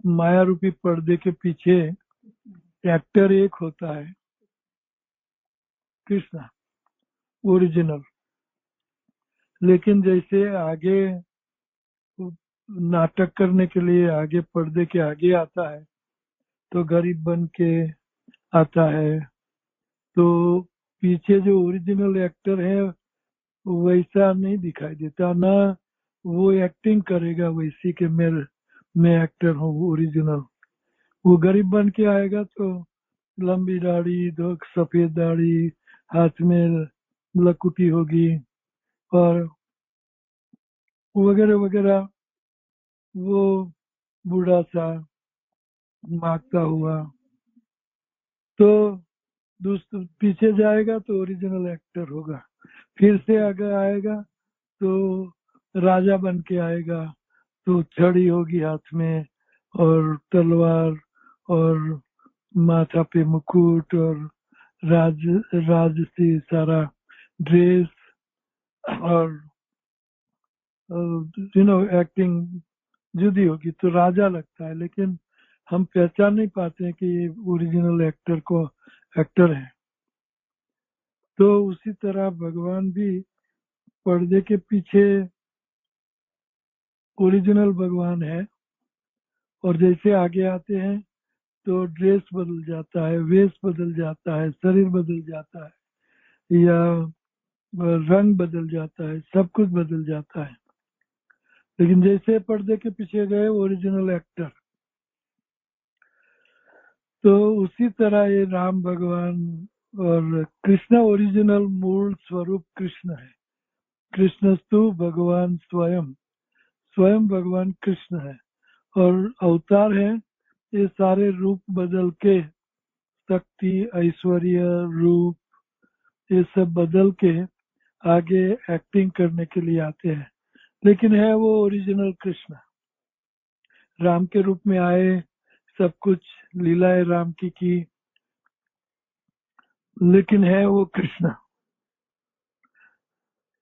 माया रूपी पर्दे के पीछे एक्टर एक होता है, कृष्ण ओरिजिनल, लेकिन जैसे आगे नाटक करने के लिए आगे पर्दे के आगे आता है तो गरीब बन के आता है, तो पीछे जो ओरिजिनल एक्टर है वैसा नहीं दिखाई देता, ना वो एक्टिंग करेगा वैसी कि मैं एक्टर हूँ ओरिजिनल। वो गरीब बन के आएगा तो लंबी दाढ़ी, सफेद दाढ़ी, हाथ में लकुटी होगी और वगैरह वगैरह, वो बूढ़ा सा मांगता हुआ। तो पीछे जाएगा तो ओरिजिनल एक्टर होगा, फिर से आगे आएगा तो राजा बन के आएगा, तो छड़ी होगी हाथ में और तलवार और माथा पे मुकुट और राज से सारा ड्रेस और एक्टिंग जुदी होगी तो राजा लगता है, लेकिन हम पहचान नहीं पाते हैं कि ये ओरिजिनल एक्टर है। तो उसी तरह भगवान भी पर्दे के पीछे ओरिजिनल भगवान है और जैसे आगे आते हैं तो ड्रेस बदल जाता है, वेश बदल जाता है, शरीर बदल जाता है या रंग बदल जाता है, सब कुछ बदल जाता है। लेकिन जैसे पर्दे के पीछे गए ओरिजिनल एक्टर, तो उसी तरह ये राम भगवान और कृष्ण ओरिजिनल मूल स्वरूप कृष्ण है। कृष्णस्तु भगवान स्वयं भगवान कृष्ण है और अवतार है। ये सारे रूप बदल के, शक्ति, ऐश्वर्य, रूप, ये सब बदल के आगे एक्टिंग करने के लिए आते हैं, लेकिन है वो ओरिजिनल कृष्ण। राम के रूप में आए, सब कुछ लीलाएं राम की, लेकिन है वो कृष्ण।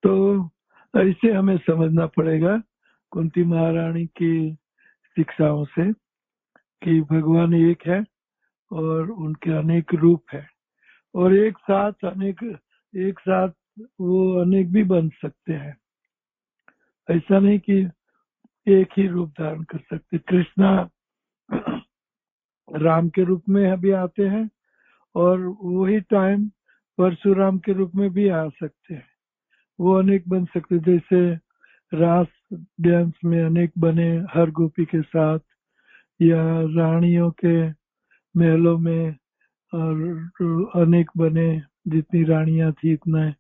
तो ऐसे हमें समझना पड़ेगा कुंती महारानी की शिक्षाओं से कि भगवान एक है और उनके अनेक रूप है और एक साथ वो अनेक भी बन सकते हैं। ऐसा नहीं कि एक ही रूप धारण कर सकते। कृष्णा राम के रूप में भी आते हैं और वही टाइम परशुराम के रूप में भी आ सकते हैं। वो अनेक बन सकते, जैसे रास डांस में अनेक बने हर गोपी के साथ, या रानियों के महलों में और अनेक बने, जितनी रानियां थी इतना,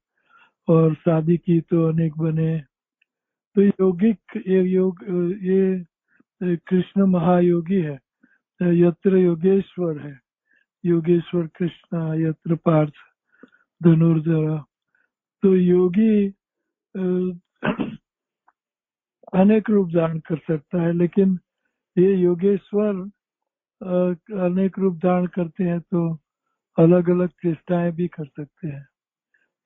और शादी की तो अनेक बने। तो ये कृष्ण महायोगी है, यत्र योगेश्वर है, योगेश्वर कृष्ण यत्र पार्थ धनुर्धर। तो योगी अनेक रूप धारण कर सकता है, लेकिन ये योगेश्वर अनेक रूप धारण करते हैं तो अलग अलग चेष्टाएं भी कर सकते हैं।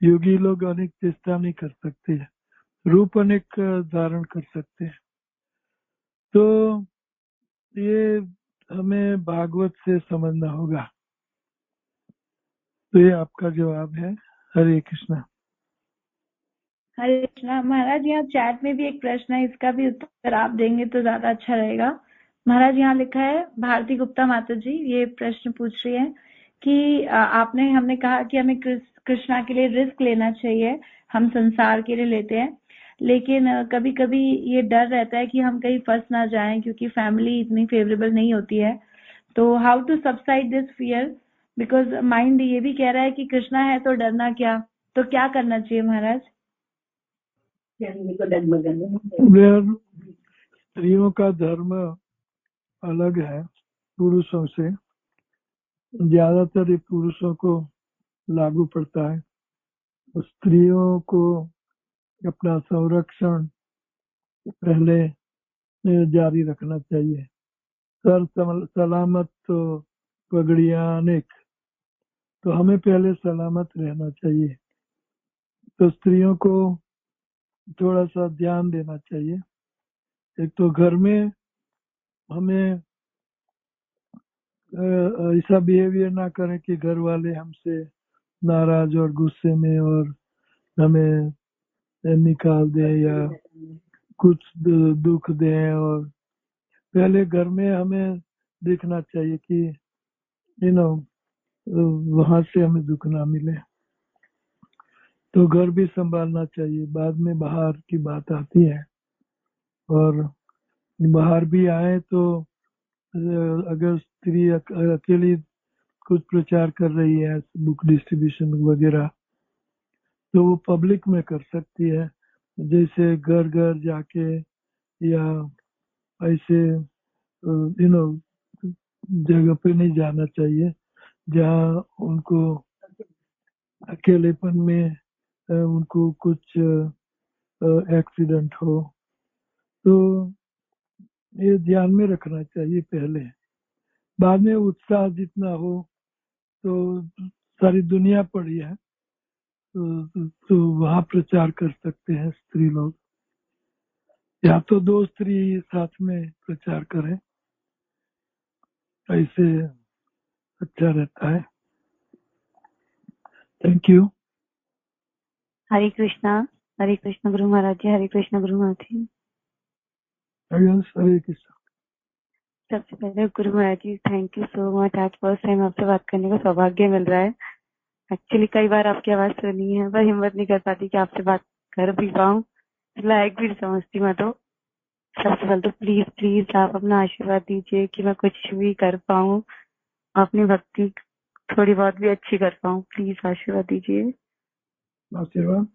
योगी लोग अनेक चेष्टा नहीं कर सकते, रूप अनेक धारण कर सकते हैं। तो ये हमें भागवत से समझना होगा। तो ये आपका जवाब है। हरे कृष्णा। हरे कृष्णा। महाराज यहाँ चैट में भी एक प्रश्न है, इसका भी उत्तर आप देंगे तो ज्यादा अच्छा रहेगा। महाराज यहाँ लिखा है, भारती गुप्ता माता जी ये प्रश्न पूछ रही है कि हमने कहा कि हमें कृष्णा के लिए रिस्क लेना चाहिए, हम संसार के लिए लेते हैं, लेकिन कभी कभी ये डर रहता है कि हम कहीं फंस ना जाएं क्योंकि फैमिली इतनी फेवरेबल नहीं होती है। तो how to subside this fear, because mind ये भी कह रहा है कि कृष्णा है तो डरना क्या, तो क्या करना चाहिए महाराज? स्त्रियों का धर्म अलग है पुरुषों से, ज्यादातर ये पुरुषों को लागू पड़ता है। स्त्रियों को अपना संरक्षण पहले जारी रखना चाहिए। सर सलामत तो पगड़ियां अनेक, तो हमें पहले सलामत रहना चाहिए। तो स्त्रियों को थोड़ा सा ध्यान देना चाहिए। एक तो घर में हमें ऐसा बिहेवियर ना करें कि घर वाले हमसे नाराज और गुस्से में और हमें निकाल दें या कुछ दुख दें। और पहले घर में हमें देखना चाहिए कि वहां से हमें दुख ना मिले, तो घर भी संभालना चाहिए। बाद में बाहर की बात आती है, और बाहर भी आए तो अगर स्त्री अकेली कुछ प्रचार कर रही है, बुक डिस्ट्रीब्यूशन वगैरह, तो वो पब्लिक में कर सकती है। जैसे घर घर जाके या ऐसे जगह पे नहीं जाना चाहिए जहाँ उनको अकेलेपन में उनको कुछ एक्सीडेंट हो। तो ये ध्यान में रखना चाहिए पहले। बाद में उत्साह जितना हो, तो सारी दुनिया पड़ी है, तो वहाँ प्रचार कर सकते हैं स्त्री लोग, या तो 2 स्त्री साथ में प्रचार करें, ऐसे अच्छा रहता है। Thank you. हरे कृष्णा गुरु महाराज जी, हरे कृष्णा गुरु महाराज जी। हरे कृष्ण। सबसे पहले गुरु महाराज जी थैंक यू सो मच, आज फर्स्ट टाइम आपसे बात करने का सौभाग्य मिल रहा है। एक्चुअली कई बार आपकी आवाज सुनी है पर हिम्मत नहीं कर पाती कि आपसे बात कर भी पाऊँ, लायक भी समझती मैं। तो सबसे पहले तो प्लीज प्लीज आप अपना आशीर्वाद दीजिए कि मैं कुछ भी कर पाऊँ, अपनी भक्ति थोड़ी बहुत भी अच्छी कर पाऊँ, प्लीज आशीर्वाद दीजिए। आशीर्वाद।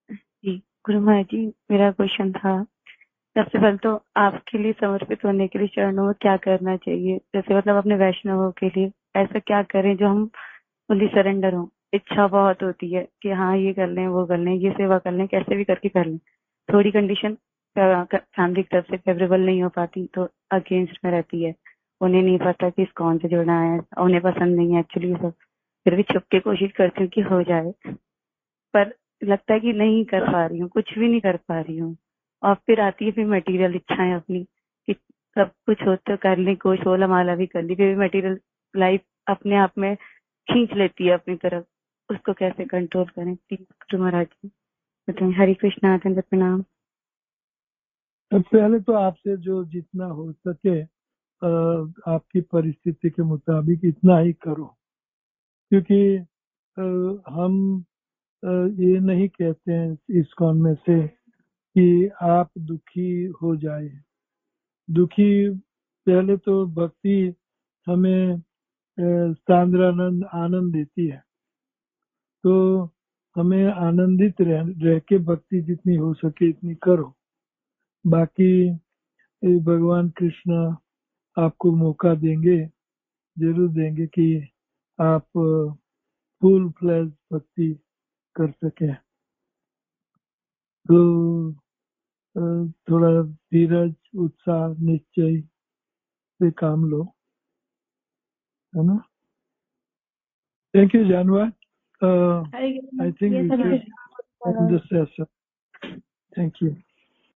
जी गुरु महाराज जी, मेरा क्वेश्चन था, सबसे पहले तो आपके लिए समर्पित होने के लिए चरणों में क्या करना चाहिए, जैसे मतलब अपने वैष्णवों के लिए ऐसा क्या करें जो हम फुल्ली सरेंडर हो। इच्छा बहुत होती है कि हाँ ये कर लें, वो कर लें, ये सेवा कर लें, कैसे भी करके कर लें। थोड़ी कंडीशन फैमिली की तरफ से फेवरेबल नहीं हो पाती तो अगेंस्ट में रहती है, उन्हें नहीं पता कि कौन से जुड़ना है, उन्हें पसंद नहीं है एक्चुअली सब, फिर भी छुप के कोशिश करती हूँ कि हो जाए, पर लगता है कि नहीं कर पा रही हूँ, कुछ भी नहीं कर पा रही हूँ। और फिर आती है फिर मटेरियल इच्छाएं अपनी कि सब कुछ हो तो कर ली, कोई 16 माला भी कर ली, फिर भी मटेरियल लाइफ अपने आप में खींच लेती है अपनी तरफ, उसको कैसे कंट्रोल करें प्लीज गुरु महाराज जी बताएं। हरे कृष्णा, दंड प्रणाम। पहले तो आपसे जो जितना हो सके आपकी परिस्थिति के मुताबिक इतना ही करो, क्योंकि हम ये नहीं कहते हैं इस्कॉन में से कि आप दुखी हो जाए। दुखी पहले तो भक्ति हमें सांद्रानंद आनंद देती है, तो हमें आनंदित रह के भक्ति जितनी हो सके इतनी करो। बाकी भगवान कृष्ण आपको मौका देंगे, जरूर देंगे कि आप फुल फ्लैश भक्ति कर सके। तो थोड़ा धीरज, उत्साह, निश्चय से काम लो, है ना। थैंक यू जानवर। I think we should end the session. Thank you.